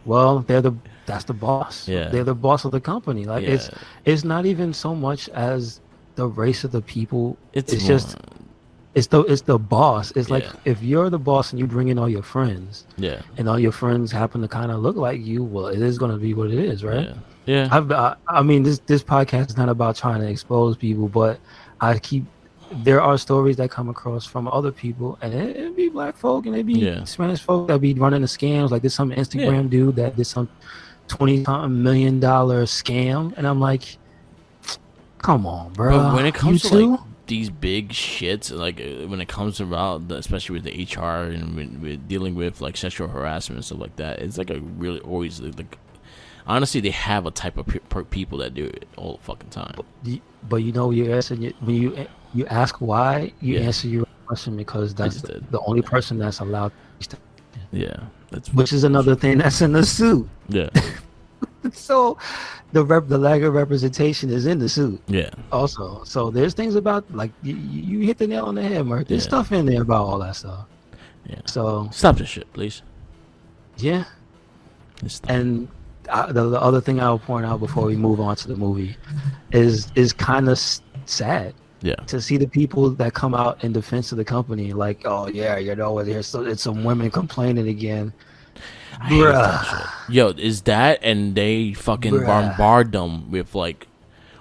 B: well, that's the boss.
C: Yeah.
B: They're the boss of the company. Like it's not even so much as the race of the people. It's just it's the boss. It's like if you're the boss and you bring in all your friends, and all your friends happen to kind of look like you, well, it is going to be what it is, right?
C: Yeah.
B: I mean, this podcast is not about trying to expose people, but there are stories that come across from other people, and it be black folk and it be Spanish folk that be running the scams. Like, there's some Instagram dude that did some $20-something million scam, and I'm like, come on, bro.
C: But when it comes to like these big shits, like when it comes about, especially with the HR and with dealing with like sexual harassment and stuff like that, it's like a really always like. Honestly, they have a type of people that do it all the fucking time.
B: But you know, when you ask why, you answer your question because that's the only person that's allowed.
C: Yeah,
B: which is another thing that's in the suit.
C: Yeah.
B: So the lack of representation is in the suit.
C: Yeah.
B: Also, so there's things about, like, you hit the nail on the head, Mark. There's stuff in there about all that stuff.
C: Yeah.
B: So
C: stop this shit, please.
B: Yeah. And the other thing I will point out before we move on to the movie is kind of sad.
C: Yeah.
B: To see the people that come out in defense of the company, like, oh yeah, you know, it's some women complaining again.
C: Yo, is that, and they fucking bombard them with like,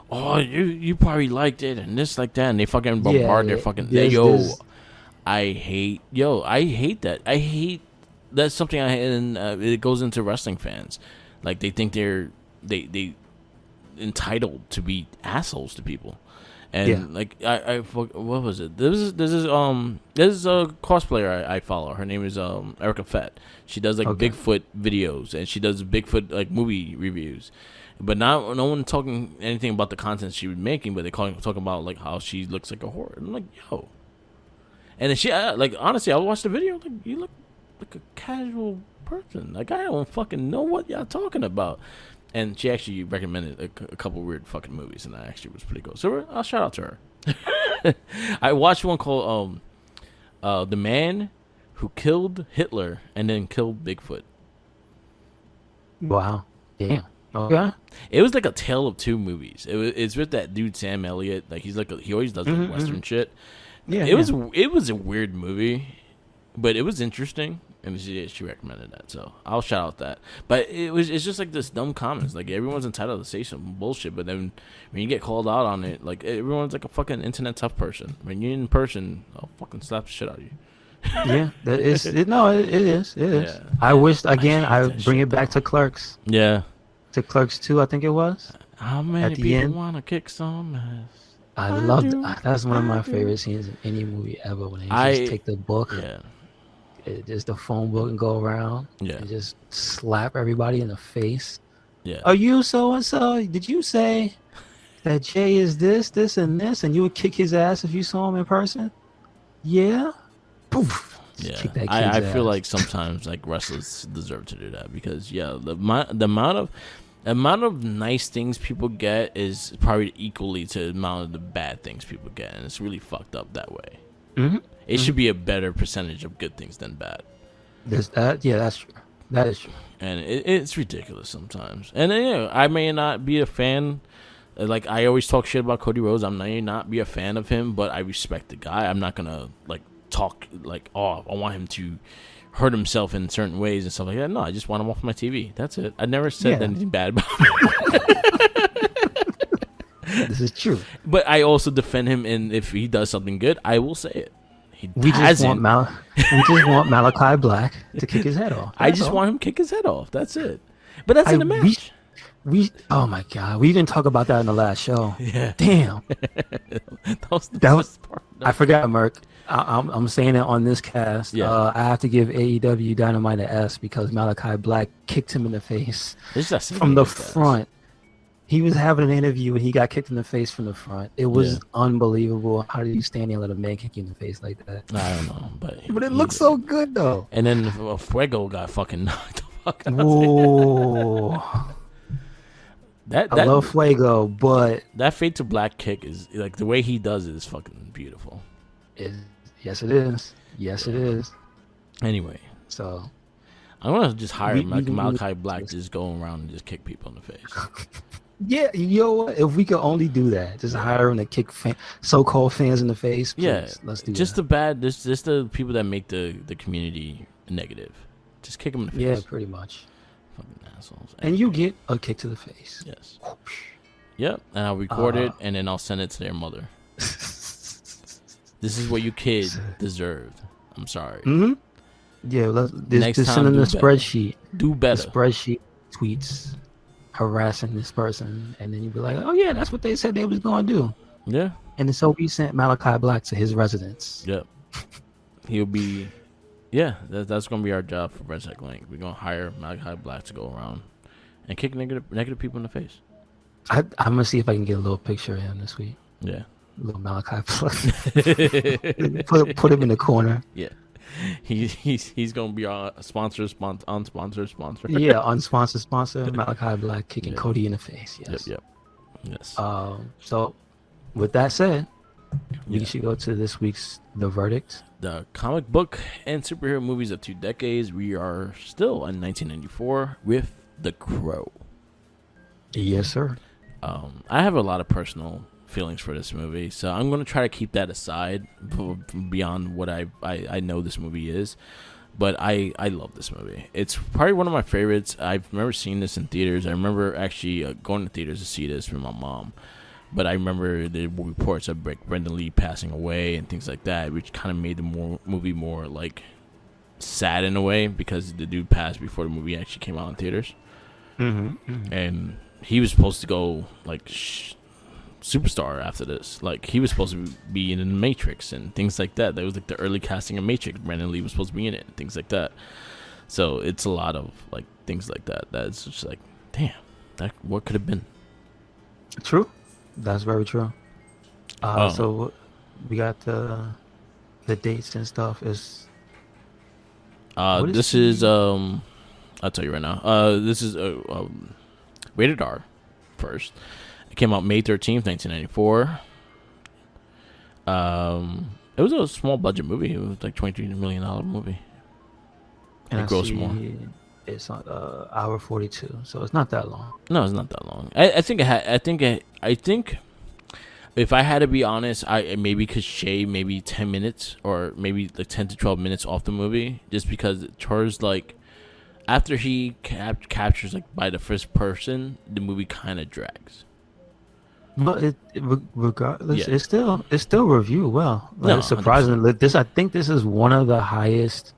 C: oh, you probably liked it and this like that, and they fucking bombard their fucking I hate that. I hate that's something it goes into wrestling fans. Like, they think they entitled to be assholes to people. And like what was it? This is a cosplayer I follow. Her name is Erica Fett. She does like Bigfoot videos, and she does Bigfoot like movie reviews. But no one talking anything about the content she was making, but they talking about like how she looks like a horror. And I'm like, yo. And then she like, honestly, I watched the video, like, you look like a casual person. Like, I don't fucking know what y'all talking about. And she actually recommended a couple weird fucking movies, and that actually was pretty cool. So I'll shout out to her. I watched one called The Man Who Killed Hitler and Then Killed Bigfoot.
B: Wow. Yeah. Okay.
C: It was like a tale of two movies. It's with that dude Sam Elliott. Like, he's like he always does like Western shit. Yeah. It was a weird movie. but it was interesting, and she recommended that, so I'll shout out that. But it's just like this dumb comments. Like, everyone's entitled to say some bullshit, but then when you get called out on it, like, everyone's like a fucking internet tough person. When you're in person, I'll fucking slap the shit out of you.
B: Yeah, it is. It is.
C: Yeah.
B: I wish again. I
C: that
B: bring
C: shit,
B: it back to Clerks.
C: Yeah.
B: To Clerks 2, I think it was.
C: How many
B: At the
C: people
B: end,
C: want to kick some ass?
B: I loved. That's one of my favorite scenes in any movie ever. When they just take the book, just the phone book, and go around, and just slap everybody in the face.
C: Yeah.
B: Are you so and so? Did you say that Jay is this, and this, and you would kick his ass if you saw him in person? Yeah. Poof.
C: Yeah, I feel like sometimes like wrestlers deserve to do that because the amount of nice things people get is probably equally to the amount of the bad things people get, and it's really fucked up that way.
B: Mm-hmm.
C: It should be a better percentage of good things than bad.
B: There's that. Yeah, that's true. That is true.
C: And it's ridiculous sometimes. And then, I may not be a fan. Like, I always talk shit about Cody Rhodes. I may not be a fan of him, but I respect the guy. I'm not gonna like talk like, oh, I want him to hurt himself in certain ways and stuff like that. No, I just want him off my TV. That's it. I never said anything bad about him.
B: This is true.
C: But I also defend him, and if he does something good, I will say it.
B: We just want Malachi Black to kick his head off.
C: I just want him to kick his head off. That's it. But that's in the match.
B: We oh my god, we didn't talk about that in the last show.
C: Yeah.
B: Damn.
C: that was the best part.
B: I forgot, Merc. I'm saying it on this cast.
C: Yeah.
B: I have to give AEW Dynamite an S because Malachi Black kicked him in the face from the front. He was having an interview and he got kicked in the face from the front. It was unbelievable. How did you stand there and let a man kick you in the face like that?
C: I don't know, but
B: it looks so good though.
C: And then Fuego got fucking knocked the fuck out.
B: Whoa. I love Fuego, but
C: that fade to black kick is like the way he does it is fucking beautiful.
B: Yes, it is. Yes, it is.
C: Anyway,
B: so
C: I'm gonna just hire Malachi Black to just go around and just kick people in the face.
B: Yeah, you know what? If we could only do that, just hire him to kick so-called fans in the face. Please,
C: yeah,
B: let's do
C: just
B: that.
C: Just the people that make the community negative. Just kick them in the face.
B: Yeah, pretty much.
C: Fucking assholes.
B: And you get a kick to the face.
C: Yes. Yep. And I'll record it and then I'll send it to their mother. This is what you kid deserved. I'm sorry.
B: Mm-hmm. Yeah, just send them the spreadsheet.
C: Do better.
B: The spreadsheet tweets harassing this person, and then you'd be like, oh yeah, that's what they said they was going to do.
C: Yeah.
B: And so we sent Malachi Black to his residence.
C: Yep. He'll be... Yeah, that's going to be our job for RedCycloneInc. We're going to hire Malachi Black to go around and kick negative people in the face.
B: I'm going to see if I can get a little picture of him this week.
C: Yeah.
B: Little Malachi Black. put him in the corner.
C: Yeah. He's gonna be our unsponsored sponsor.
B: Yeah, unsponsored sponsor. Malachi Black kicking Cody in the face. Yes.
C: Yep. Yes.
B: So, with that said, we should go to this week's The Verdict.
C: The comic book and superhero movies of 2 decades. We are still in 1994 with The Crow.
B: Yes, sir.
C: I have a lot of personal feelings for this movie, so I'm going to try to keep that aside beyond what I know this movie is. But I love this movie. It's probably one of my favorites. I've never seen this in theaters. I remember actually going to theaters to see this with my mom. But I remember the reports of Brendan Lee passing away and things like that, which kind of made the movie more like sad in a way because the dude passed before the movie actually came out in theaters. Mm-hmm. And he was supposed to go like superstar after this. Like he was supposed to be in The Matrix and things like that. That was like the early casting of Matrix. Brendan Lee was supposed to be in it and things like that. So it's a lot of like things like that. That's just like, damn, that what could have been.
B: True. That's very true. So we got the dates and stuff. Is
C: this is I'll tell you right now. This is rated R first. It came out May 13th, 1994. It was a small budget movie. It was like $23 million movie.
B: And
C: it grossed more.
B: It's on hour 42, so it's not that long.
C: No, it's not that long. I think if I had to be honest, I maybe could shave maybe 10 minutes or maybe like 10 to 12 minutes off the movie, just because towards like after he captures like by the first person, the movie kind of drags.
B: But regardless,
C: Yeah.
B: it's still reviewed well. Like,
C: No,
B: surprisingly, I think this is one of the highest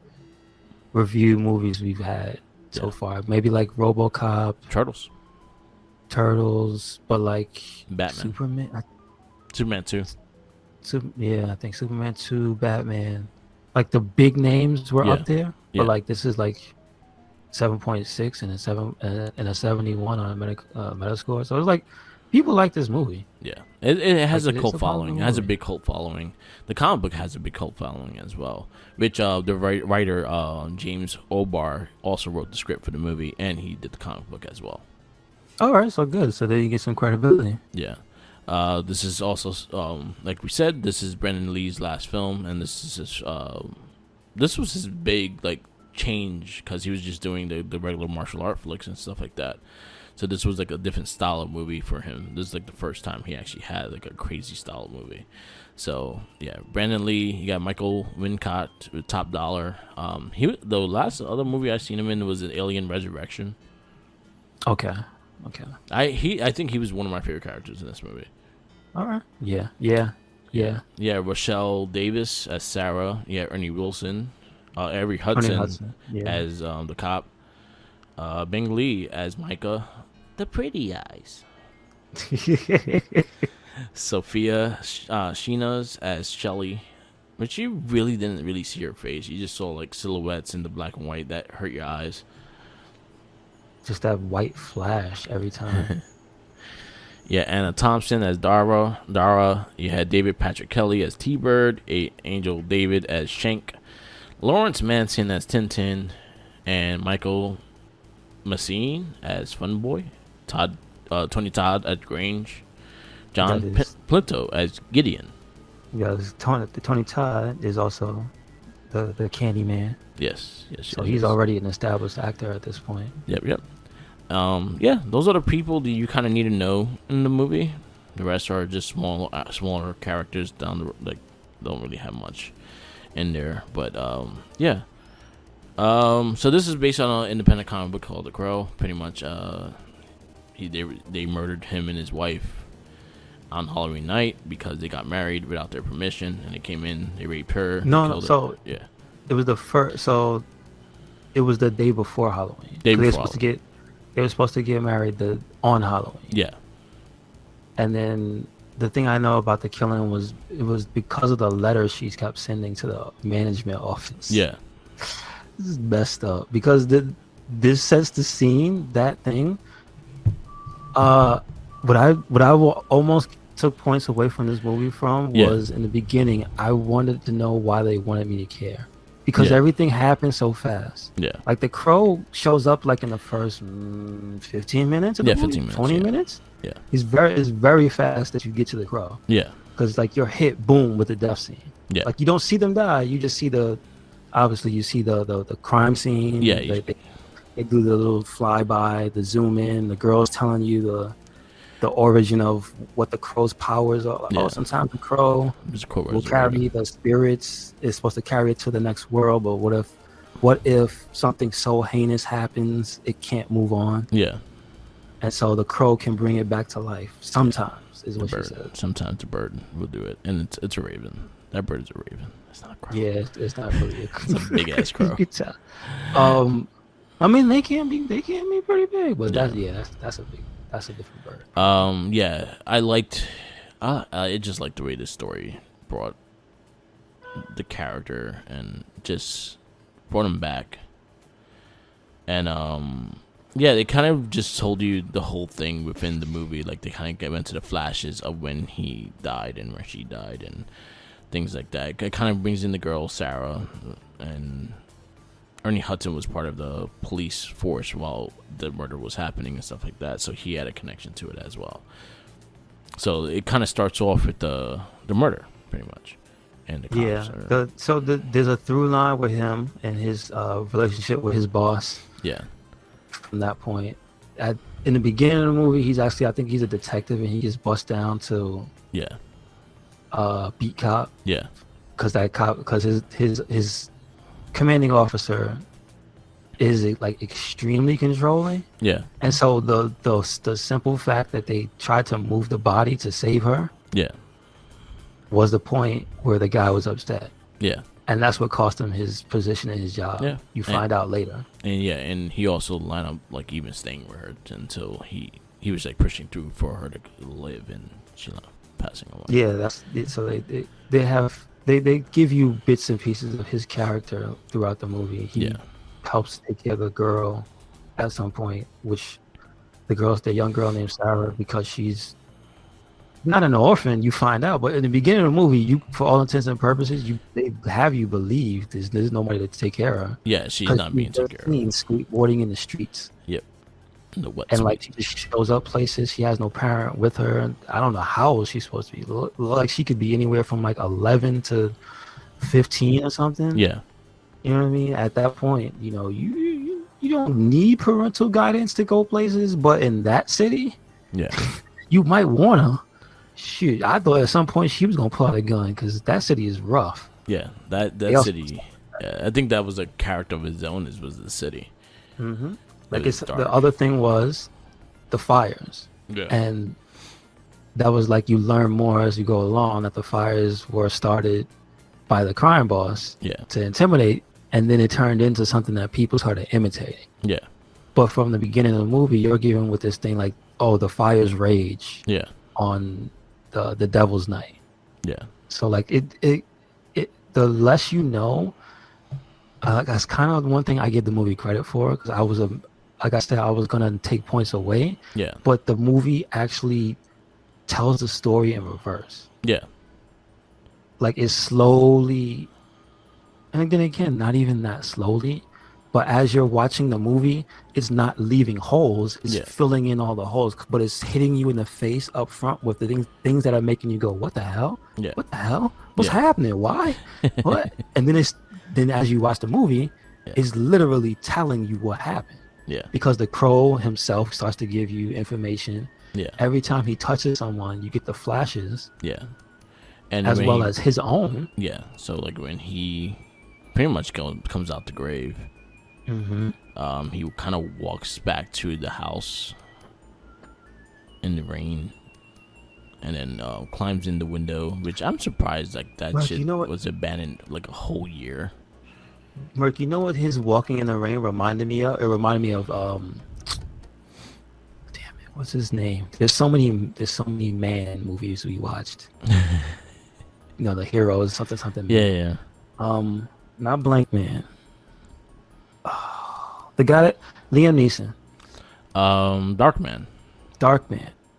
B: review movies we've had so far. Maybe like RoboCop, Turtles, but like
C: Batman, Superman 2.
B: I think Superman 2, Batman. Like the big names were up there, but like this is like 7.6 and a 71 on a Metascore. So it's like people like this movie.
C: Yeah, it has
B: Like,
C: a cult following. It has a big cult following. The comic book has a big cult following as well. Which the writer James O'Barr also wrote the script for the movie, and he did the comic book as well.
B: All right, so good. So there you get some credibility.
C: Yeah. This is also, like we said, this is Brandon Lee's last film, and this was his big like change, because he was just doing the regular martial art flicks and stuff like that. So this was like a different style of movie for him. This is like the first time he actually had like a crazy style of movie. So yeah, Brandon Lee. You got Michael Wincott with top dollar. The last other movie I seen him in was an Alien Resurrection.
B: Okay.
C: I think he was one of my favorite characters in this movie.
B: All right. Yeah.
C: Rochelle Davis as Sarah. Yeah, Ernie Wilson. Avery Hudson, as the cop. Bing Lee as Micah. The pretty eyes. Sophia Sheenas as Shelly. But you really didn't really see her face. You just saw like silhouettes in the black and white that hurt your eyes.
B: Just that white flash every time.
C: Yeah, Anna Thompson as Dara. You had David Patrick Kelly as T-Bird. Angel David as Shank. Lawrence Manson as Tintin. And Michael Massine as Funboy. Tony Todd as Grange. John Plinto as Gideon.
B: Yeah, Tony Todd is also the Candy Man.
C: Yes.
B: So he's already an established actor at this point.
C: Yep. Those are the people that you kind of need to know in the movie. The rest are just smaller characters down the like don't really have much in there. But so this is based on an independent comic book called The Crow. Pretty much, they murdered him and his wife on Halloween night because they got married without their permission, and they came in, they raped her.
B: It was the first. So it was the day before Halloween. They were supposed to get married on Halloween.
C: Yeah. And
B: then the thing I know about the killing was it was because of the letters she kept sending to the management office.
C: Yeah.
B: This is messed up because this sets the scene. That thing. What I almost took points away from this movie from was in the beginning. I wanted to know why they wanted me to care. Because everything happened so fast. Yeah. Like the Crow shows up like in the first 15 minutes of the movie, 15 minutes, 20 minutes. Yeah. It's very fast that you get to the Crow. Yeah. Because like you're hit boom with the death scene. Yeah. Like you don't see them die. You just see obviously you see the crime scene. Yeah. They do the little flyby, the zoom in, the girl's telling you the origin of what the Crow's powers are. Yeah. Oh, sometimes the Crow will carry the spirits. It's supposed to carry it to the next world, but what if something so heinous happens, it can't move on? Yeah. And so the Crow can bring it back to life. Sometimes is what she said.
C: Sometimes the bird will do it, and it's a raven. That bird is a raven. It's not a crow.
B: Yeah, it's not really
C: it's a big ass crow.
B: You can tell. I mean, they can be pretty big, but that's a different bird.
C: I liked. I just liked the way this story brought the character and just brought him back. And they kind of just told you the whole thing within the movie. Like they kind of went into the flashes of when he died and where she died and things like that. It kind of brings in the girl Sarah, and Ernie Hudson was part of the police force while the murder was happening and stuff like that, so he had a connection to it as well. So it kind of starts off with the murder, pretty much, and the cops.
B: There's a through line with him and his relationship with his boss. Yeah. From that point, in the beginning of the movie, I think he's a detective, and he gets bussed down to beat cop.
C: Yeah.
B: Because his commanding officer is like extremely controlling.
C: Yeah.
B: And so the simple fact that they tried to move the body to save her
C: Yeah.
B: was the point where the guy was upset.
C: Yeah.
B: And that's what cost him his position in his job.
C: Yeah.
B: You find out later.
C: And he also lined up like even staying with her until he was like pushing through for her to live, and she ended up passing away.
B: Yeah, that's it. So they give you bits and pieces of his character throughout the movie. He helps take care of the girl at some point, which the young girl named Sarah, because she's not an orphan, you find out. But in the beginning of the movie, for all intents and purposes, they have you believe there's nobody to take care of.
C: Yeah, she's not being taken care of.
B: Skateboarding in the streets.
C: Yep.
B: And like she just shows up places. She has no parent with her. I don't know how old she's supposed to be. Like she could be anywhere from like 11 to 15 or something.
C: Yeah.
B: You know what I mean? At that point, you don't need parental guidance to go places, but in that city, you might wanna. Shoot, I thought at some point she was gonna pull out a gun because that city is rough.
C: Yeah, that city. Yeah, I think that was a character of his own. Was the city.
B: Mm-hmm. Like the other thing was the fires.
C: Yeah.
B: And that was like you learn more as you go along that the fires were started by the crime boss to intimidate, and then it turned into something that people started imitating.
C: Yeah.
B: But from the beginning of the movie, you're given with this thing like, oh, the fires rage on the Devil's Night. Yeah. So like it the less you know, that's kind of one thing I give the movie credit for, because I was like I said, I was gonna take points away. Yeah. But the movie actually tells the story in reverse. Yeah. Like it slowly, and then again, not even that slowly, but as you're watching the movie, it's not leaving holes. It's filling in all the holes, but it's hitting you in the face up front with the things that are making you go, "What the hell? Yeah. What the hell? What's happening? Why? What?" And then as you watch the movie, it's literally telling you what happened. Yeah. Because the crow himself starts to give you information. Yeah. Every time he touches someone, you get the flashes. Yeah. And as well as his own.
C: Yeah. So like when he pretty much comes out the grave, he kind of walks back to the house in the rain, and then climbs in the window, which I'm surprised like that Mark, shit was abandoned like a whole year.
B: Mark, you know what his walking in the rain reminded me of? It reminded me of damn it, what's his name? There's so many man movies we watched. The heroes, something.
C: Yeah.
B: Not Blank Man. The guy that Liam Neeson.
C: Darkman.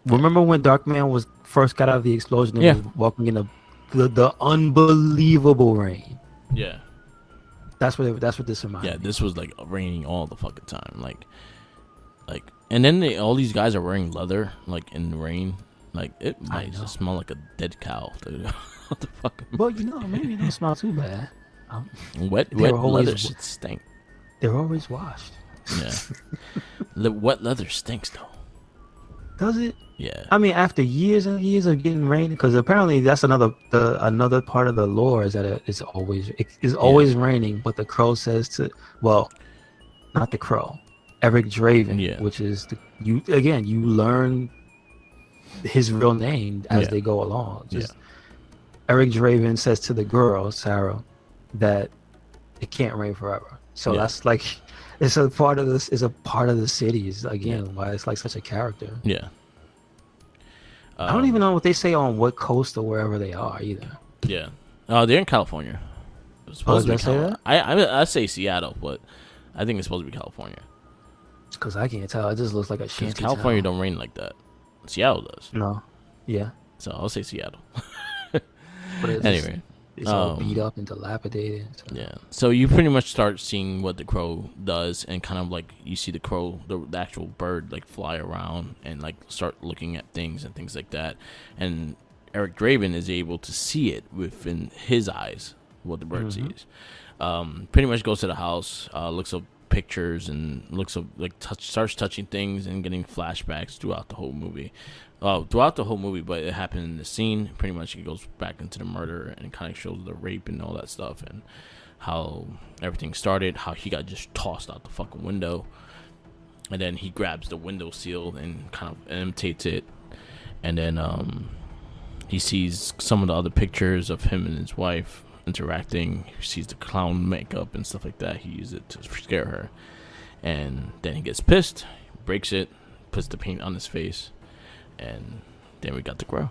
B: Remember when Darkman first got out of the explosion and was walking in the unbelievable rain? Yeah. That's what this reminded me.
C: Yeah, this was like raining all the fucking time, like, and then all these guys are wearing leather, like in the rain, like it might just smell like a dead cow. Dude. What the fuck?
B: Well, maybe it don't smell too bad.
C: Wet leather should stink.
B: They're always washed.
C: Yeah. Wet leather stinks though.
B: Does it?
C: Yeah.
B: I mean, after years and years of getting rain, because apparently that's another part of the lore is that it's always raining. But the crow says not the crow, Eric Draven, which is you learn his real name as they go along. Eric Draven says to the girl Sarah that it can't rain forever. So that's like. It's a part of this. Is a part of the cities again. Why it's like such a character. Yeah. I don't even know what they say on what coast or wherever they are either.
C: Yeah. They're in California. It's supposed to be say that? I say Seattle, but I think it's supposed to be California.
B: Because I can't tell. It just looks like a shanty.
C: California don't rain like that. Seattle does.
B: No. Yeah.
C: So I'll say Seattle.
B: But anyway. It's all beat up and dilapidated. So.
C: Yeah. So you pretty much start seeing what the crow does, and kind of like you see the crow, the actual bird, like fly around and like start looking at things and things like that. And Eric Draven is able to see it within his eyes, what the bird sees. Pretty much goes to the house, looks up pictures and looks like starts touching things and getting flashbacks throughout the whole movie. But it happened in the scene. Pretty much, he goes back into the murder and kind of shows the rape and all that stuff and how everything started. How he got just tossed out the fucking window, and then he grabs the window seal and kind of imitates it, and then he sees some of the other pictures of him and his wife interacting. He sees the clown makeup and stuff like that. He used it to scare her, and then he gets pissed, breaks it, puts the paint on his face, and then we got the Crow.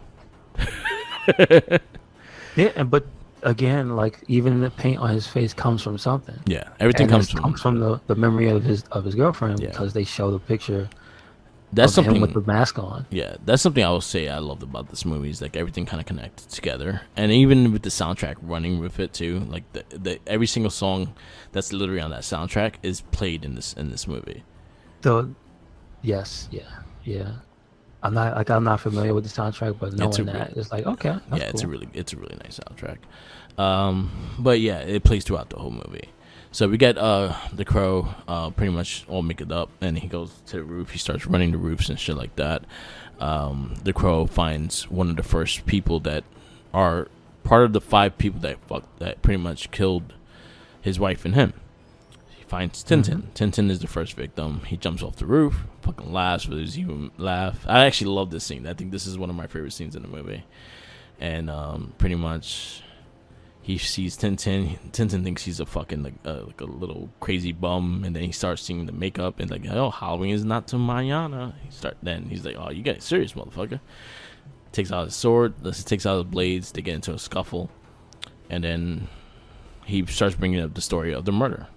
B: Yeah, but again, like even the paint on his face comes from something.
C: Yeah, everything comes
B: from the memory of his girlfriend, because they show the picture. That's something him with the mask on.
C: Yeah, that's something I will say I loved about this movie, is like everything kind of connected together, and even with the soundtrack running with it too. Like the every single song that's literally on that soundtrack is played in this movie.
B: Yes, yeah. I'm not familiar with the soundtrack, but knowing that, it's like, okay, that's cool.
C: It's a really nice soundtrack. But yeah, it plays throughout the whole movie. So we get the Crow pretty much all make it up, and he goes to the roof. He starts running the roofs and shit like that. The Crow finds one of the first people that are part of the 5 people that pretty much killed his wife and him. He finds Tintin. Tintin is the first victim. He jumps off the roof, fucking laughs with his human laugh. I actually love this scene. I think this is one of my favorite scenes in the movie. And pretty much he sees Tintin. Tintin thinks he's a fucking like a little crazy bum, and then he starts seeing the makeup and like, oh, Halloween is not till mañana. Then he's like, oh, you get serious, motherfucker. Takes out his sword. Takes out his blades. They get into a scuffle, and then he starts bringing up the story of the murder.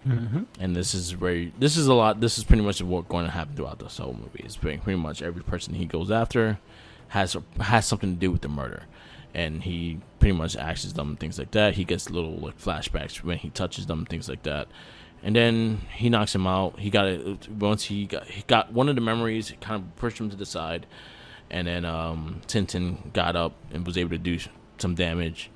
C: And this is pretty much what's going to happen throughout this whole movie. It's pretty much every person he goes after has something to do with the murder, and he pretty much asks them and things like that. He gets little like flashbacks when he touches them and things like that, and then he knocks him out. He got one of the memories, kind of pushed him to the side, and then Tintin got up and was able to do some damage.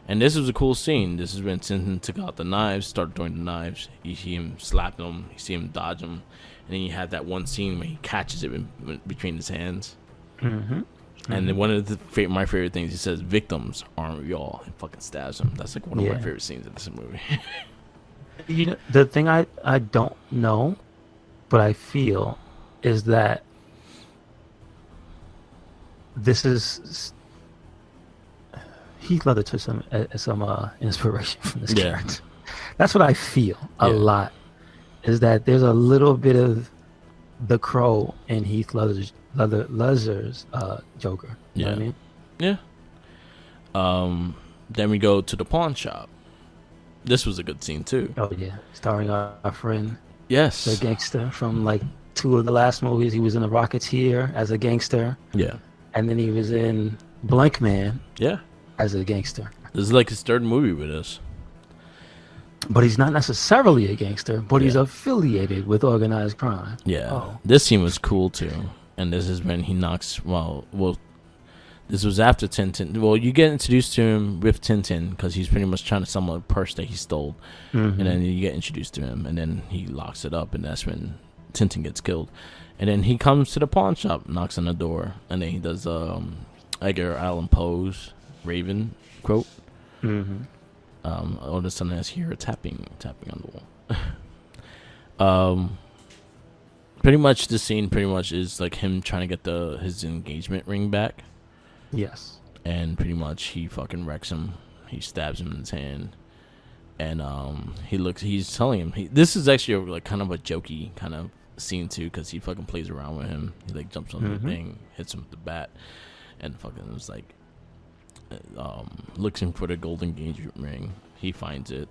C: And this was a cool scene. This is when Tintin took out the knives, started throwing the knives. You see him slap them, you see him dodge them, and then you have that one scene where he catches it between his hands. And then one of my favorite things, he says, "Victims aren't y'all," and fucking stabs him. That's like one of my favorite scenes in this movie.
B: You know, the thing I don't know, but I feel, is that this is Heath Ledger took some inspiration from this character. That's what I feel a lot, is that there's a little bit of the Crow in Heath Ledger's Joker. You know what I mean?
C: Yeah. Then we go to the pawn shop. This was a good scene too.
B: Oh yeah, starring our friend.
C: Yes.
B: The gangster from like 2 of the last movies. He was in The Rocketeer as a gangster.
C: Yeah.
B: And then he was in Blank Man.
C: Yeah.
B: As a gangster.
C: This is like his 3rd movie with us.
B: But he's not necessarily a gangster, but he's affiliated with organized crime.
C: Yeah.
B: Oh.
C: This scene was cool too. And this is when he knocks, this was after Tintin. Well, you get introduced to him with Tintin because he's pretty much trying to sell a purse that he stole. And then you get introduced to him, and then he locks it up, and that's when Tintin gets killed. And then he comes to the pawn shop, knocks on the door, and then he does Edgar Allan Poe's Raven quote. All of a sudden I hear a tapping on the wall. Pretty much the scene is like him trying to get his engagement ring back.
B: Yes. And
C: pretty much he fucking wrecks him. He stabs him in his hand, and he's telling him this is actually like kind of a jokey kind of scene too, because he fucking plays around with him. He like jumps on the thing, hits him with the bat, and fucking was like looking for the golden engagement ring. He finds it.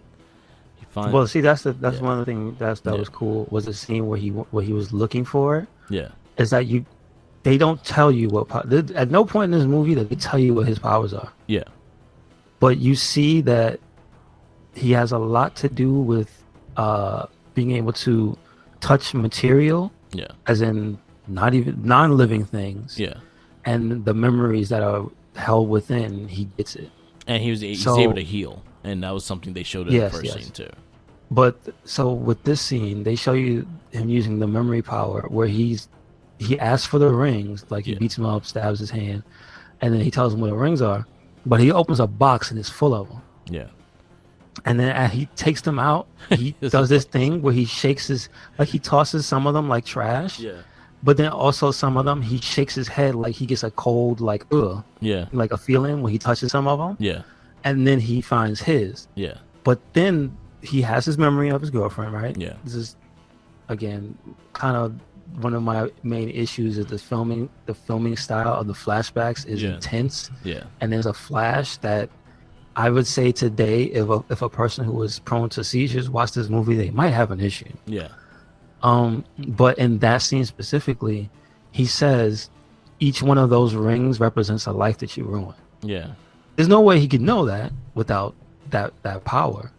C: Well, see, that's one of the things that was cool, was the scene where he was looking for it. Yeah, is that they don't tell you at no point in this movie that they tell you what his powers are. Yeah, but you see that he has a lot to do with being able to touch material. Yeah, as in not even non-living things. Yeah, and the memories that are held within, he gets it. And he's able to heal, and that was something they showed in the first scene too.
B: But so with this scene, they show you him using the memory power where he asks for the rings, like he
C: Yeah.
B: beats him up, stabs his hand, and then he tells him where the rings are. But he opens a box and it's full of them.
C: Yeah.
B: And then as he takes them out, he does this thing where he shakes his, like he tosses some of them like trash.
C: Yeah.
B: But then also some of them, he shakes his head like he gets a cold, like,
C: Yeah.
B: like a feeling when he touches some of them.
C: Yeah.
B: And then he finds his.
C: Yeah.
B: But then he has his memory of his girlfriend, right?
C: Yeah.
B: This is, again, kind of one of my main issues is the filming style of the flashbacks is intense.
C: Yeah.
B: And there's a flash that I would say today, if a person who was prone to seizures watched this movie, they might have an issue.
C: Yeah.
B: But in that scene specifically, he says each one of those rings represents a life that you ruined.
C: Yeah.
B: There's no way he could know that without that power,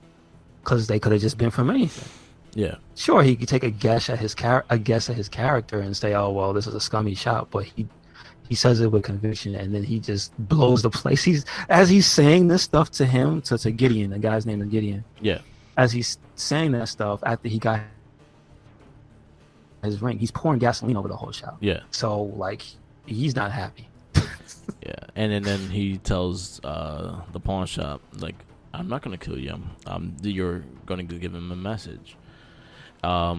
B: because they could have just been from anything.
C: Yeah.
B: Sure, he could take a guess at his character and say, "Oh, well, this is a scummy shot," but he says it with conviction, and then he just blows the place. As he's saying this stuff to him, to Gideon, the guy's name is Gideon.
C: Yeah.
B: As he's saying that stuff after he got his ring, he's pouring gasoline over the whole shop.
C: Yeah.
B: So like, he's not happy.
C: Yeah. And then he tells the pawn shop, like, I'm not gonna kill you. You're gonna give him a message.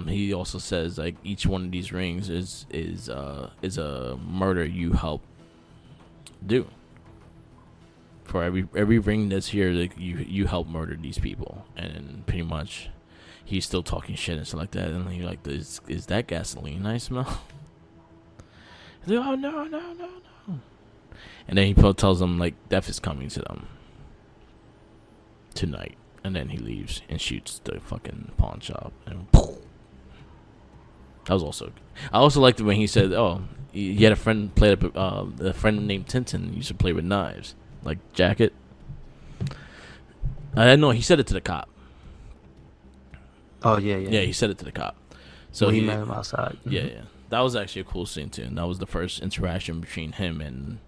C: He also says like each one of these rings is a murder you help do. For every ring that's here, like you help murder these people, and pretty much he's still talking shit and stuff like that. And he like, is that gasoline I smell? He's like, oh no. And then he tells them like death is coming to them tonight. And then he leaves and shoots the fucking pawn shop. And that was also. I also liked it when he said, "Oh, he had a friend a friend named Tintin used to play with knives, like jacket." I didn't know. He said it to the cop.
B: Oh yeah.
C: Yeah, he said it to the cop. So
B: he met him outside.
C: Yeah. That was actually a cool scene too. And that was the first interaction between him and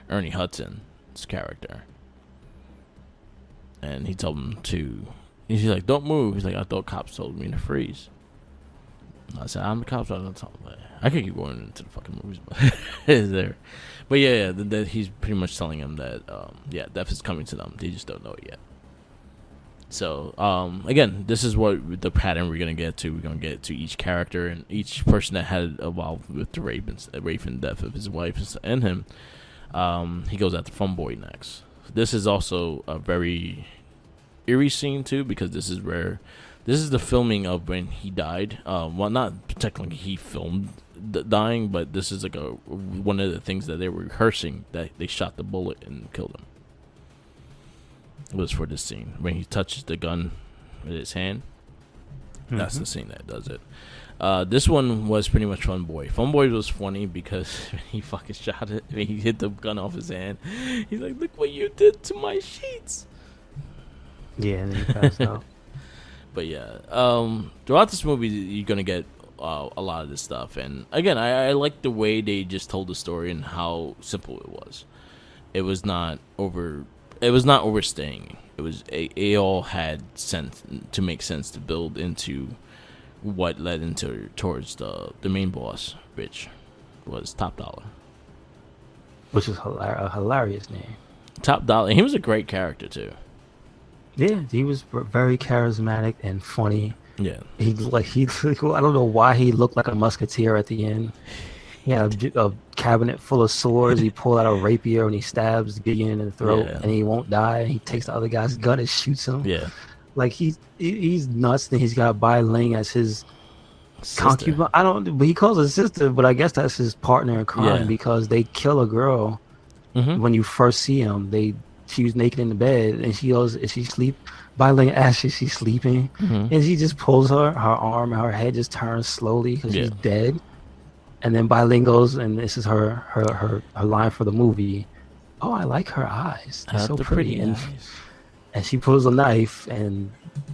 C: Ernie Hudson's character. And he told him to. He's like, "Don't move." He's like, "I thought cops told me to freeze." I said, "I'm the cops." I could keep going into the fucking movies, but is there? But yeah. That he's pretty much telling him that, death is coming to them. They just don't know it yet. So, again, this is what the pattern we're gonna get to. We're gonna get to each character and each person that had involved with the rape and death of his wife and him. He goes after Fun Boy next. This is also a very eerie scene too, because this is the filming of when he died. Well, not technically he filmed dying, but this is like one of the things that they were rehearsing, that they shot the bullet and killed him. It was for this scene when he touches the gun with his hand. Mm-hmm. That's the scene that does it. This one was pretty much Fun Boy. Fun Boy was funny because he fucking shot it. I mean, he hit the gun off his hand. He's like, "Look what you did to my sheets."
B: Yeah, and then he passed out.
C: But yeah, throughout this movie, you're gonna get a lot of this stuff. And again, I like the way they just told the story and how simple it was. It was not overstaying. It all had sense to make sense to build into what led towards the main boss, which was Top Dollar.
B: Which is a hilarious name.
C: Top Dollar. And he was a great character too.
B: Yeah, he was very charismatic and funny.
C: Yeah.
B: I don't know why he looked like a musketeer at the end. He had a cabinet full of swords. He pulled out a rapier and he stabs Gideon in the throat, and he won't die. He takes the other guy's gun and shoots him.
C: Yeah.
B: Like he's nuts. Then he's got Bai Ling as his concubine. But he calls her sister, but I guess that's his partner in crime because they kill a girl when you first see him. She was naked in the bed, and she goes, "Is she sleep?" Bai Ling asks if she's sleeping, and she just pulls her arm, and her head just turns slowly because she's dead. And then Bai Ling goes, and this is her line for the movie. "Oh, I like her eyes. They're so pretty." And she pulls a knife, and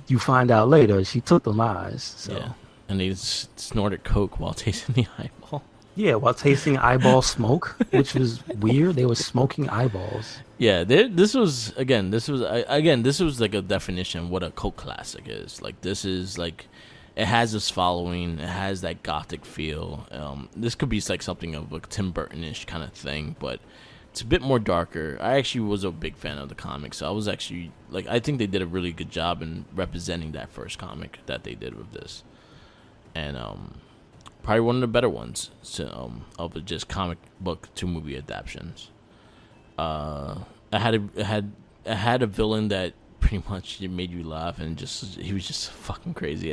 B: you find out later she took them eyes. So.
C: Yeah, and they snorted coke while tasting the eyeball.
B: Yeah, while tasting eyeball smoke, which was weird. They were smoking eyeballs.
C: Yeah, this was like a definition of what a cult classic is. Like this is like, it has this following. It has that gothic feel. This could be like something of a Tim Burton-ish kind of thing, but it's a bit more darker. I actually was a big fan of the comics, so I was actually like, I think they did a really good job in representing that first comic that they did with this, and probably one of the better ones of the just comic book to movie adaptations. I had a villain that pretty much made you laugh, and he was just fucking crazy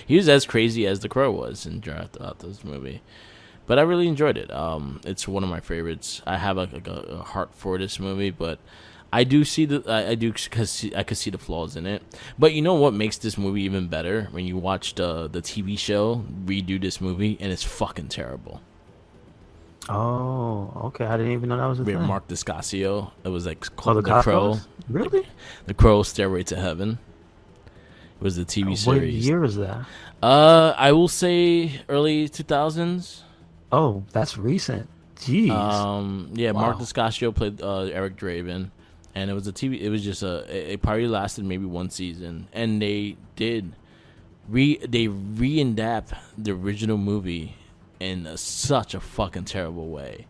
C: he was as crazy as the Crow was throughout this movie. But I really enjoyed it. It's one of my favorites. I have a heart for this movie, but I do see I could see the flaws in it. But you know what makes this movie even better? When you watch the TV show redo this movie, and it's fucking terrible.
B: Oh, okay. I didn't even know that was a thing.
C: Mark Discasio. It was like called
B: The
C: Crow.
B: Really?
C: The Crow Stairway to Heaven. It was the TV series.
B: What year is that?
C: I will say early 2000s.
B: Oh, that's recent. Jeez.
C: Yeah,
B: Wow.
C: Mark Discasio played Eric Draven, and it was it was just it probably lasted maybe one season, and they re-adapt the original movie in such a fucking terrible way,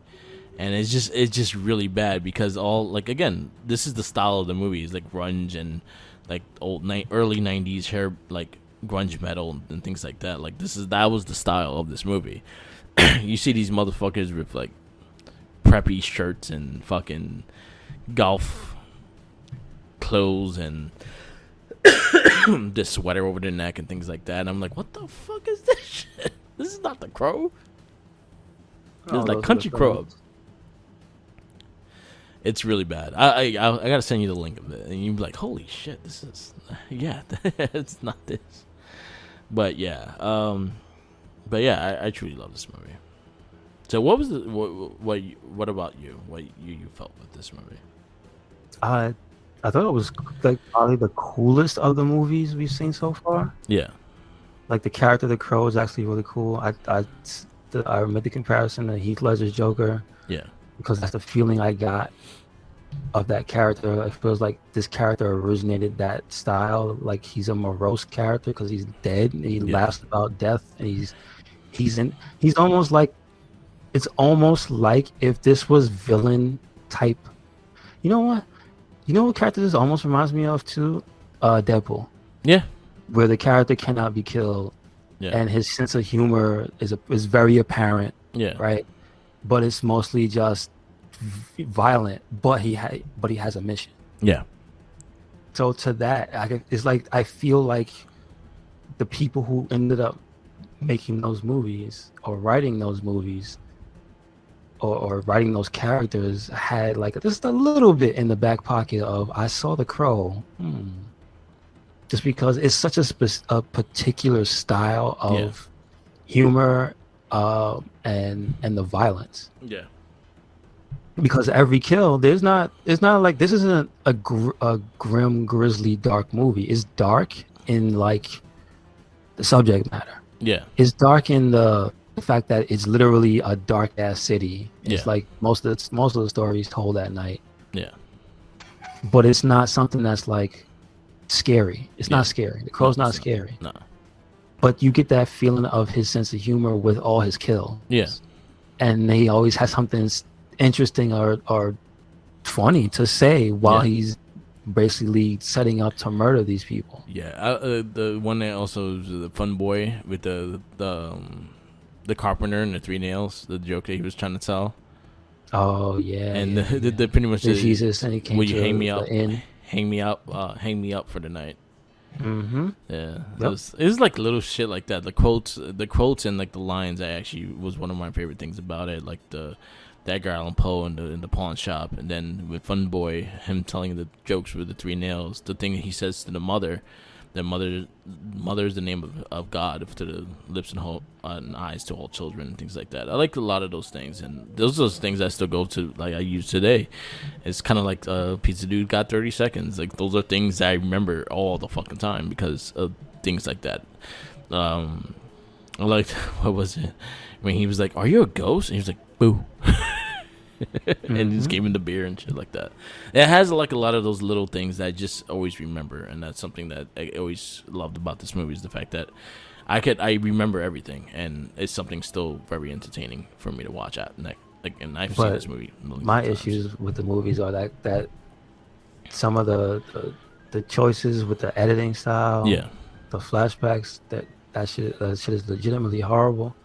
C: and it's just really bad because again, this is the style of the movies, like grunge and like early 90s hair, like grunge metal and things like that. Like that was the style of this movie. You see these motherfuckers with like preppy shirts and fucking golf clothes and this sweater over their neck and things like that. And I'm like, what the fuck is this shit? This is not the Crow. This is like Country Crow. It's really bad. I gotta send you the link of it, and you'd be like, holy shit, this is it's not this. But yeah, I truly love this movie. So what was what about you? What you felt with this movie?
B: I thought it was like probably the coolest of the movies we've seen so far.
C: Yeah.
B: Like the character of the Crow is actually really cool. I made the comparison to Heath Ledger's Joker.
C: Yeah.
B: Because that's the feeling I got of that character. It feels like this character originated that style. Like he's a morose character because he's dead and he laughs about death, and he's almost like, it's almost like if this was villain type. You know what character this almost reminds me of too? Deadpool.
C: Yeah.
B: Where the character cannot be killed, and his sense of humor is very apparent.
C: Yeah.
B: Right. But it's mostly just violent. But he has a mission.
C: Yeah.
B: So to that, it's like I feel like the people who ended up making those movies or writing those movies or writing those characters had like just a little bit in the back pocket of, I saw the Crow. Just because it's such a particular style of humor and the violence.
C: Yeah.
B: Because every kill, it's not like, this isn't a grim, grisly, dark movie. It's dark in like the subject matter.
C: Yeah.
B: It's dark in the fact that it's literally a dark ass city. It's like most of the stories told at night.
C: Yeah.
B: But it's not something that's like scary. It's not scary. The Crow's not scary.
C: No.
B: But you get that feeling of his sense of humor with all his kills.
C: Yeah.
B: And he always has something interesting or funny to say while he's basically setting up to murder these people.
C: Yeah. The one that also was the fun boy with the carpenter and the 3 nails, the joke that he was trying to tell.
B: Oh yeah.
C: And the pretty much
B: the Jesus, and he came.
C: Will you hang me up?
B: Inn.
C: Hang me up for the night.
B: Mm-hmm.
C: Yeah. Yep. It was like little shit like that. The quotes and like the lines. I actually was one of my favorite things about it. Like the Edgar Allan Poe in the pawn shop, and then with Fun Boy, him telling the jokes with the 3 nails. The thing he says to the mother. That mother is the name of God to the lips and eyes to all children and things like that. I like a lot of those things, and those are those things I still go to, like I use today. It's kind of like Pizza Dude got 30 seconds. Like those are things that I remember all the fucking time because of things like that. I liked what was it when he was like, "Are you a ghost?" And he was like, "Boo." And he just gave him the beer and shit like that. It has like a lot of those little things that I just always remember, and that's something that I always loved about this movie is the fact that I remember everything, and it's something still very entertaining for me to watch at. And I've seen this movie.
B: My issues with the movies are that some of the choices with the editing style, the flashbacks, that shit is legitimately horrible.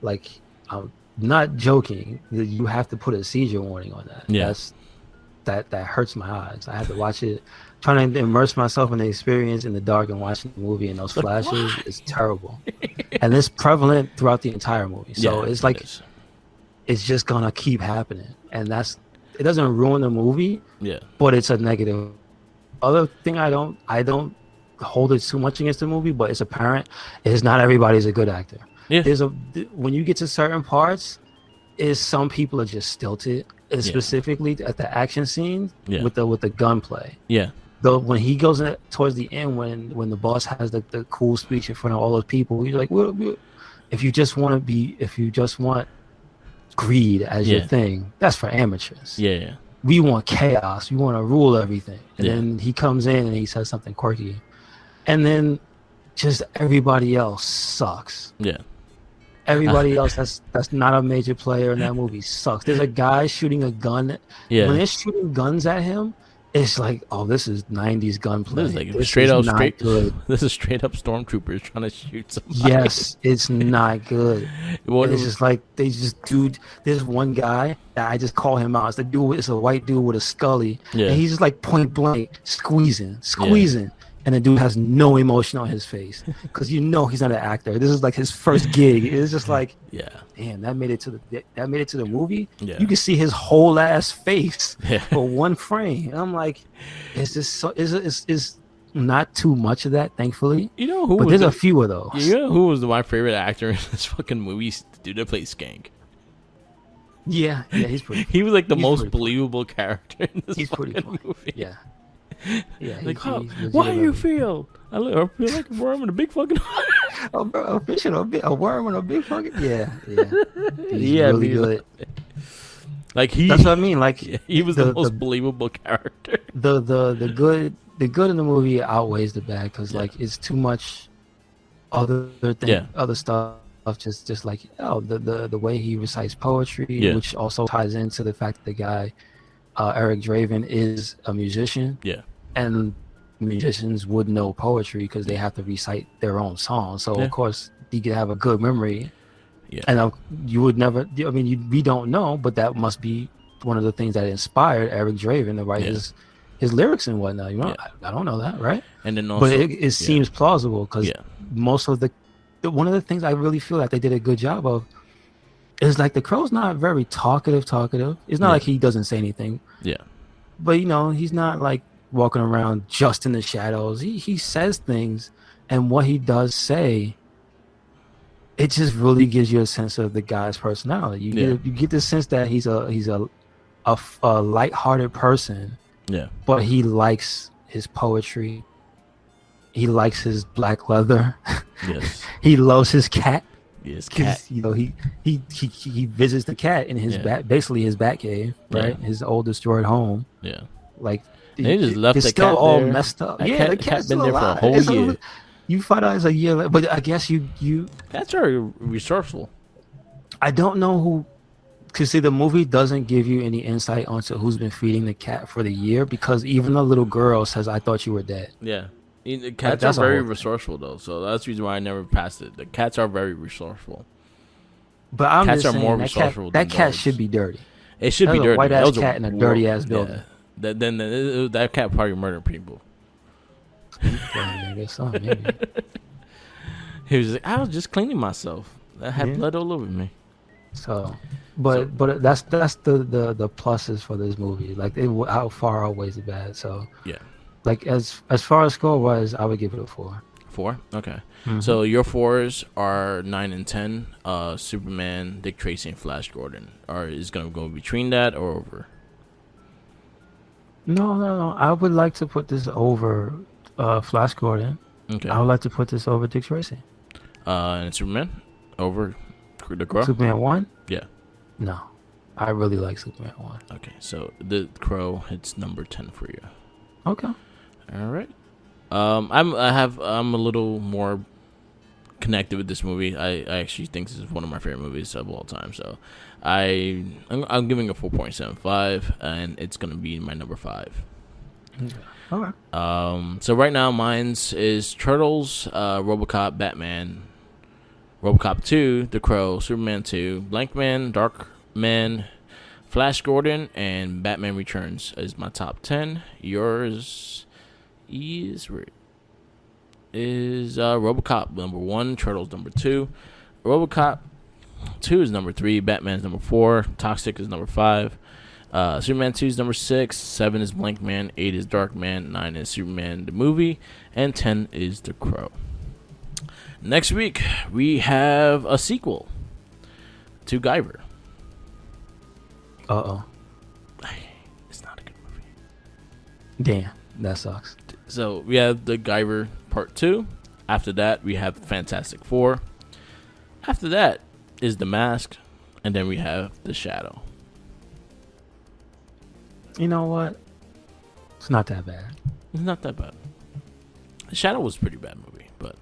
B: Like, I'm not joking. You have to put a seizure warning on that.
C: Yeah.
B: That hurts my eyes. I have to watch it, trying to immerse myself in the experience in the dark and watching the movie, and those flashes is terrible. And it's prevalent throughout the entire movie. So it's like it's just gonna keep happening, and it doesn't ruin the movie. Yeah. But it's a negative. Other thing, I don't hold it too much against the movie, but it's apparent is not everybody's a good actor. Yeah. When you get to certain parts, some people are just stilted, specifically at the action scene with the gunplay. Yeah. Though when he goes towards the end, when the boss has the cool speech in front of all those people, he's like, if you just want greed as your thing, that's for amateurs. Yeah. We want chaos. We want to rule everything. And then he comes in and he says something quirky, and then just everybody else sucks. Yeah. Everybody else that's not a major player in that movie sucks. There's a guy shooting a gun. Yeah. When they're shooting guns at him, it's like, oh, this is 90s gunplay.
C: This is like straight up stormtroopers trying to shoot somebody.
B: Yes, it's not good. It's just like there's one guy that I just call him out. It's a white dude with a scully. Yeah. And he's just like point blank squeezing. Yeah. And the dude has no emotion on his face because he's not an actor. This is like his first gig. It's just like, damn, that made it to the movie. Yeah. You can see his whole ass face for one frame. And I'm like, it's just it's not too much of that, thankfully. You know who? But there's a few of those.
C: You know who was my favorite actor in this fucking movie? The dude that plays Skank.
B: Yeah, he's pretty.
C: He was like the most believable character in this movie.
B: Yeah. Yeah,
C: like, how do you feel? I feel like a worm in a big fucking.
B: A fish and a worm in a big fucking. Yeah. He's really good.
C: Like
B: that's what I mean. Like
C: he was the most believable character.
B: The good in the movie outweighs the bad because like it's too much other stuff. Just like the way he recites poetry, which also ties into the fact that the guy. Eric Draven is a musician, and musicians would know poetry because they have to recite their own songs. So of course you could have a good memory, and you would never. I mean, we don't know, but that must be one of the things that inspired Eric Draven to write his lyrics and whatnot. You know, I don't know that, right? And then also, but it seems plausible because most of one of the things I really feel like they did a good job of. It's like the Crow's not very talkative. It's not like he doesn't say anything. Yeah. But, he's not like walking around just in the shadows. He says things, and what he does say, it just really gives you a sense of the guy's personality. You get the sense that he's a lighthearted person. Yeah. But he likes his poetry. He likes his black leather. Yes. He loves his cat. His cat. He visits the cat in his basically his bat cave, right? His old destroyed home. Yeah, like
C: they just left the cat
B: all
C: there.
B: Messed up.
C: The cat's been there for a whole year.
B: You find out it's a year later, but I guess you
C: cats are resourceful.
B: I don't know who, because see, the movie doesn't give you any insight onto who's been feeding the cat for the year because even the little girl says, "I thought you were dead." Yeah.
C: The cats are very resourceful, though, so that's the reason why I never passed it. The cats are very resourceful.
B: But I'm cats just saying, are more resourceful. That cat should be dirty.
C: It should be dirty.
B: A white ass cat in a dirty ass building.
C: Then that cat probably murdered people.
B: Maybe.
C: He was like, I was just cleaning myself. I had blood all over me.
B: So, but that's the pluses for this movie. Like how far outweighs the bad. So yeah. Like as far as score wise, I would give it a 4.
C: 4? Okay. Mm-hmm. So your 4s are 9 and 10. Superman, Dick Tracy, and Flash Gordon. Is gonna go between that or over?
B: No. I would like to put this over Flash Gordon. Okay. I would like to put this over Dick Tracy.
C: And Superman over the Crow.
B: Superman 1?
C: Yeah.
B: No. I really like Superman 1.
C: Okay, so the Crow hits number 10 for you.
B: Okay.
C: All right. I'm a little more connected with this movie. I actually think this is one of my favorite movies of all time. So I'm giving a 4.75, and it's gonna be my number 5.
B: Okay.
C: So right now mine's is Turtles, RoboCop, Batman, RoboCop 2, The Crow, Superman 2, Blankman, Darkman, Flash Gordon, and Batman Returns is my top 10. Yours is RoboCop number 1, Turtles number 2, RoboCop 2 is number 3, Batman's number 4, Toxic is number 5, Superman 2 is number 6, 7 is Blankman, 8 is Darkman, 9 is Superman the movie, and 10 is The Crow. Next week we have a sequel to Guyver. It's not a good movie.
B: Damn, that sucks.
C: So we have the Guyver Part 2. After that, we have Fantastic Four. After that is The Mask. And then we have The Shadow.
B: You know what? It's not that bad.
C: It's not that bad. The Shadow was a pretty bad movie, but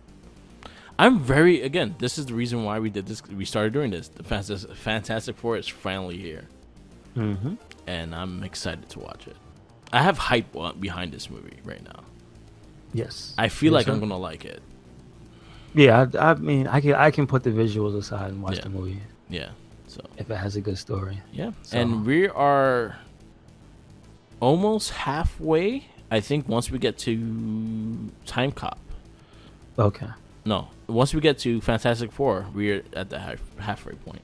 C: I'm very, again, this is the reason why we did this. We started doing this. The Fantastic Four is finally here.
B: Mm-hmm.
C: And I'm excited to watch it. I have hype behind this movie right now.
B: Yes.
C: I feel like I'm gonna like it.
B: Yeah, I mean, I can put the visuals aside and watch the movie.
C: Yeah. So
B: if it has a good story.
C: Yeah.
B: So.
C: And we are almost halfway. I think once we get to Time Cop.
B: Okay.
C: No, once we get to Fantastic Four, we're at the halfway point.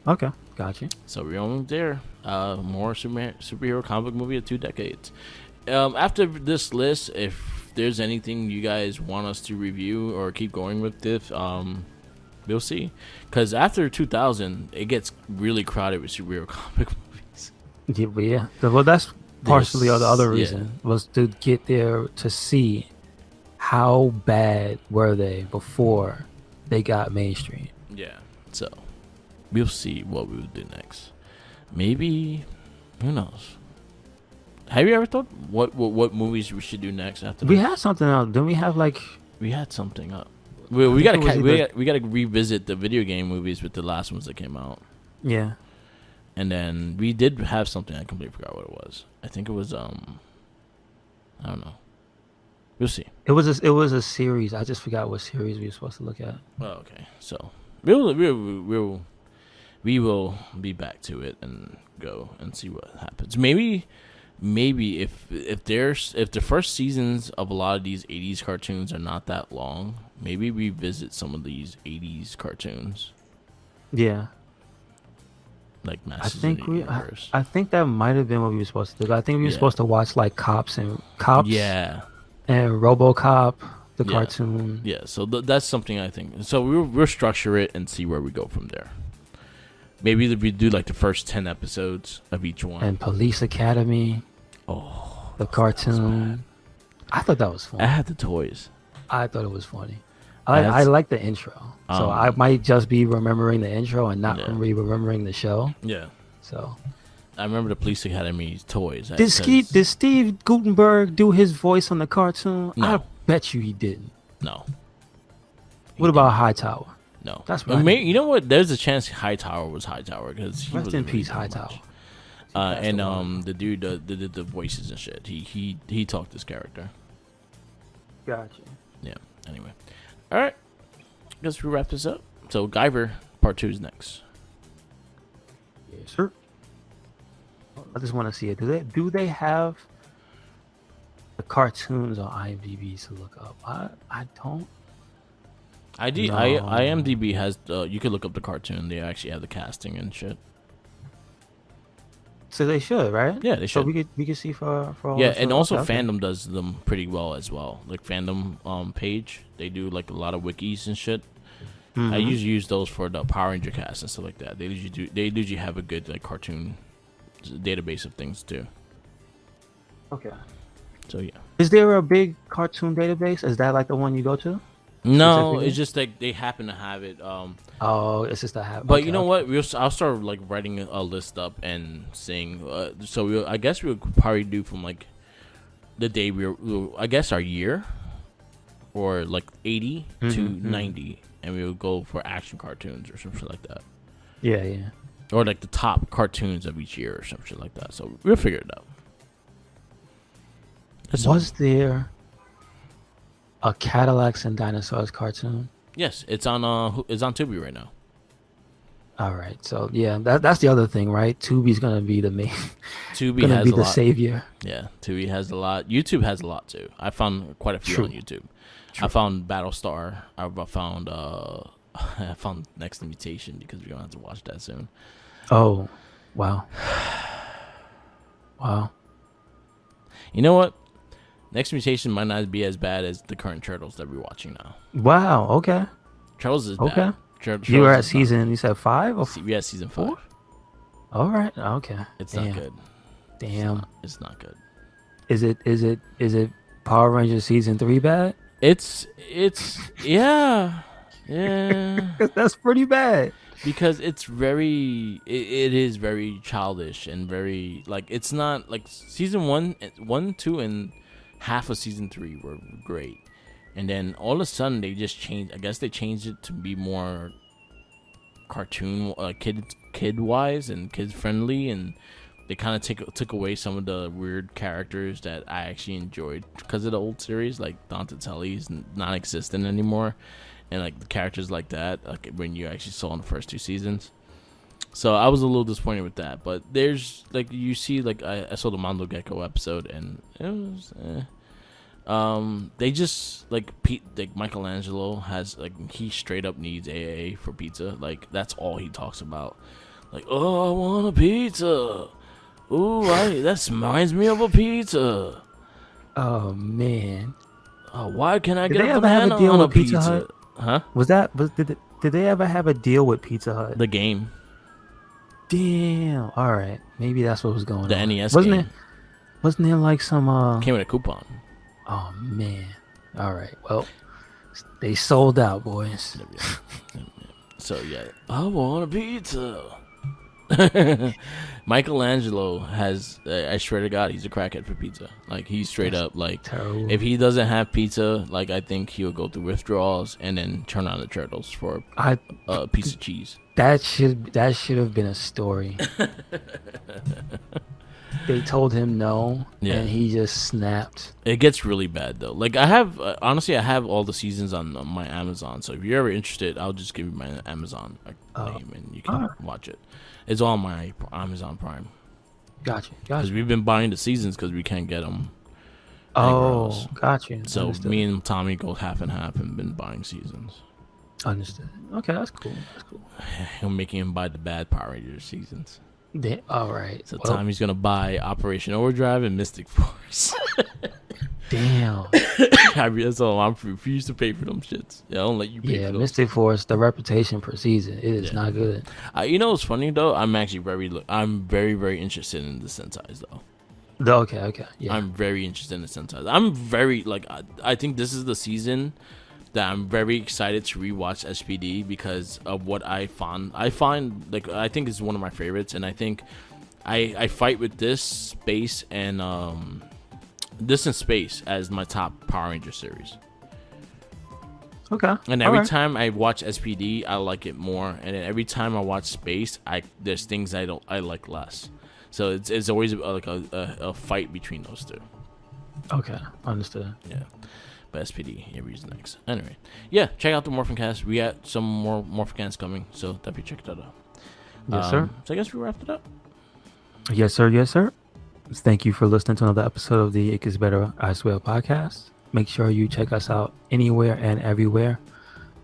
B: Okay, gotcha.
C: So we're almost there. More superhero comic movie of 2 decades. After this list, if there's anything you guys want us to review or keep going with this, we'll see. Because after 2000, it gets really crowded with superhero comic movies.
B: Yeah. Well, that's partially the other reason was to get there to see how bad were they before they got mainstream.
C: Yeah. So we'll see what we will do next. Maybe, who knows? Have you ever thought what movies we should do next after
B: we
C: this?
B: had something else? Didn't we have like?
C: We had something up. We gotta revisit the video game movies with the last ones that came out.
B: Yeah.
C: And then we did have something. I completely forgot what it was. I think it was I don't know. We'll see.
B: It was a series. I just forgot what series we were supposed to look at.
C: Oh, okay. So we will be back to it and go and see what happens. Maybe if the first seasons of a lot of these 80s cartoons are not that long, maybe we visit some of these 80s cartoons. Yeah. Like Masters of the Universe.
B: I think that might have been what we were supposed to do. I think we were supposed to watch like Cops.
C: Yeah.
B: And RoboCop, the cartoon.
C: Yeah, so that's something I think. So we'll structure it and see where we go from there. Maybe we do like the first 10 episodes of each one.
B: And Police Academy.
C: Oh,
B: the cartoon. I thought that was funny.
C: I had the toys.
B: I thought it was funny. I like the intro. So I might just be remembering the intro and not remembering the show.
C: Yeah.
B: So
C: I remember the Police Academy toys.
B: Did Steve Guttenberg do his voice on the cartoon?
C: No.
B: I bet you he didn't.
C: No.
B: What about Hightower?
C: No.
B: That's right.
C: You know what? There's a chance Hightower was Hightower because he
B: rest in peace, Hightower.
C: And the dude that did the voices and shit. He talked this character.
B: Gotcha.
C: Yeah. Anyway, all right. Guess we wrap this up. So Guyver Part 2 is next.
B: Yes, sir. I just want to see it. Do they have the cartoons on IMDb to look up? I don't.
C: IMDb has you can look up the cartoon. They actually have the casting and shit.
B: So they should, right?
C: Yeah, they should.
B: So we can see for all.
C: Yeah, and also Fandom does them pretty well as well. Like Fandom page, they do like a lot of wikis and shit. Mm-hmm. I usually use those for the Power Ranger cast and stuff like that. They usually have a good like cartoon database of things too.
B: Okay.
C: So yeah.
B: Is there a big cartoon database? Is that like the one you go to?
C: No, it's just like they happen to have it.
B: Oh, it's just a habit.
C: But you know what? I'll start like writing a list up and saying. I guess we'll probably do from like the day I guess our year, or like 80 to 90, and we will go for action cartoons or some shit like that.
B: Yeah.
C: Or like the top cartoons of each year or some shit like that. So we'll figure it out.
B: Was there a Cadillacs and Dinosaurs cartoon?
C: Yes, it's on Tubi right now.
B: All right, so yeah, that's the other thing, right? Tubi's gonna be the main.
C: Tubi
B: gonna
C: has
B: be
C: a
B: the
C: lot.
B: Savior.
C: Yeah, Tubi has a lot. YouTube has a lot too. I found quite a few on YouTube. True. I found Battlestar. I found I found Next Mutation because we're gonna have to watch that soon.
B: Oh, wow. Wow.
C: You know what? Next Mutation might not be as bad as the current Turtles that we're watching now.
B: Wow. Okay.
C: Turtles is bad.
B: You were at season. You said 5 or
C: we had season 5.
B: All right. Okay.
C: It's not good.
B: Damn.
C: It's not good.
B: Is it Power Rangers season 3 bad?
C: It's yeah.
B: That's pretty bad.
C: Because it's it is very childish and very like it's not like season 1, 2, and half of season 3 were great, and then all of a sudden they just changed. I guess they changed it to be more cartoon, kid wise and kid friendly, and they kind of took away some of the weird characters that I actually enjoyed because of the old series, like Donatelli's non-existent anymore, and like the characters like that, like when you actually saw in the first 2 seasons. So I was a little disappointed with that, but there's like you see, like I saw the Mondo Gecko episode and it was. They just like Michelangelo has like he straight up needs AA for pizza. Like that's all he talks about. Like, oh, I want a pizza. Ooh, that reminds me of a pizza.
B: Oh man.
C: Oh, why can't I
B: Did
C: get
B: they
C: a
B: ever have
C: banana
B: a deal
C: on a
B: with Pizza
C: pizza?
B: Hut?
C: Huh?
B: Did they ever have a deal with Pizza Hut?
C: The game.
B: Damn. All right. Maybe that's what was going on.
C: The NES
B: wasn't
C: game.
B: Wasn't there like some
C: Came with a coupon.
B: Oh man. All right. Well, they sold out, boys.
C: So yeah, I want a pizza. Michelangelo has, I swear to God, he's a crackhead for pizza. Like he's straight up like,
B: terrible.
C: If he doesn't have pizza, like I think he'll go through withdrawals and then turn on the Turtles for a piece of cheese.
B: That should have been a story. They told him no, and he just snapped.
C: It gets really bad though. Like I have, honestly, I have all the seasons on my Amazon. So if you're ever interested, I'll just give you my Amazon name and you can watch it. It's on my Amazon Prime.
B: Gotcha.
C: Because we've been buying the seasons because we can't get them.
B: Oh, gotcha.
C: So
B: Understood.
C: me and Tommy go half and half and been buying seasons.
B: Understood. Okay, that's cool.
C: I'm making him buy the bad Power Rangers seasons.
B: All right.
C: So Tommy's gonna buy Operation Overdrive and Mystic Force.
B: Damn.
C: That's all. I refuse to pay for them shits. Yeah, I don't let you pay for those.
B: Mystic Force, the reputation per season, it is not good.
C: You know what's funny though? I'm very, very interested in the Sensei's though.
B: Okay. Yeah.
C: I'm very interested in the Sensei's. I'm very I think this is the season that I'm very excited to rewatch SPD because of what I find I think it's one of my favorites, and I think I fight with this Space and this and Space as my top Power Ranger series.
B: Okay.
C: And every time I watch SPD, I like it more, and then every time I watch Space, there's things I like less. So it's always like a fight between those two.
B: Okay, understood.
C: Yeah. But SPD, Avery's next. Anyway, yeah, check out the MorphinCast. We got some more MorphinCast coming, so definitely check that out.
B: Yes, sir.
C: So I guess we wrapped it up.
B: Yes, sir. Thank you for listening to another episode of the It Gets Better, I Swear podcast. Make sure you check us out anywhere and everywhere.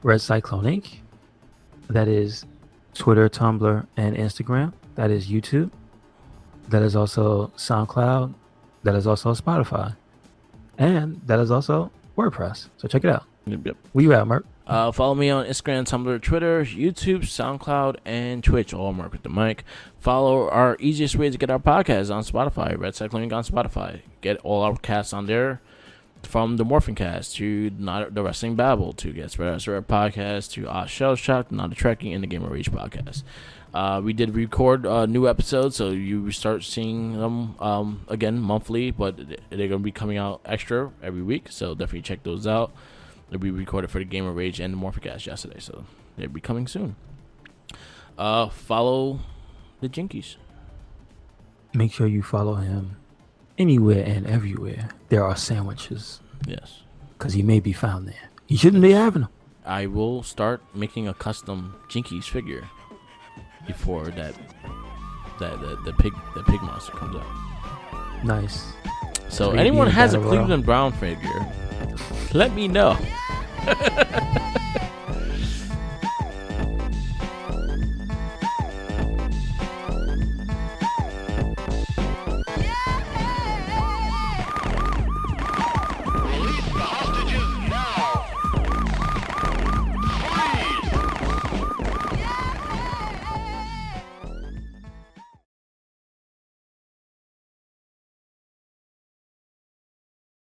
B: RedCycloneInc. That is Twitter, Tumblr, and Instagram. That is YouTube. That is also SoundCloud. That is also Spotify. And that is also WordPress. So check it out.
C: Yep.
B: Where you at, Merc?
C: Follow me on Instagram, Tumblr, Twitter, YouTube, SoundCloud, and Twitch. All Mark with the mic. Follow our easiest way to get our podcast on Spotify. RedCycloneInc on Spotify. Get all our casts on there. from the MorphinCast to Not the Wrestling Babble to Get Spread Out Spread podcast to Shell Shock, Not a Trekking, and the Gamer Rage podcast. We did record new episodes, so you start seeing them again monthly, but they're going to be coming out extra every week, so definitely check those out. We recorded for the Gamer Rage and the MorphinCast yesterday, so they'll be coming soon. Follow the Jinkies.
B: Make sure you follow him anywhere and everywhere there are sandwiches.
C: Yes.
B: Because he may be found there. You shouldn't be having them.
C: I will start making a custom Jinkies figure before the pig monster comes out.
B: Nice.
C: So
B: 3D
C: anyone has a
B: battle
C: Cleveland Brown figure, let me know.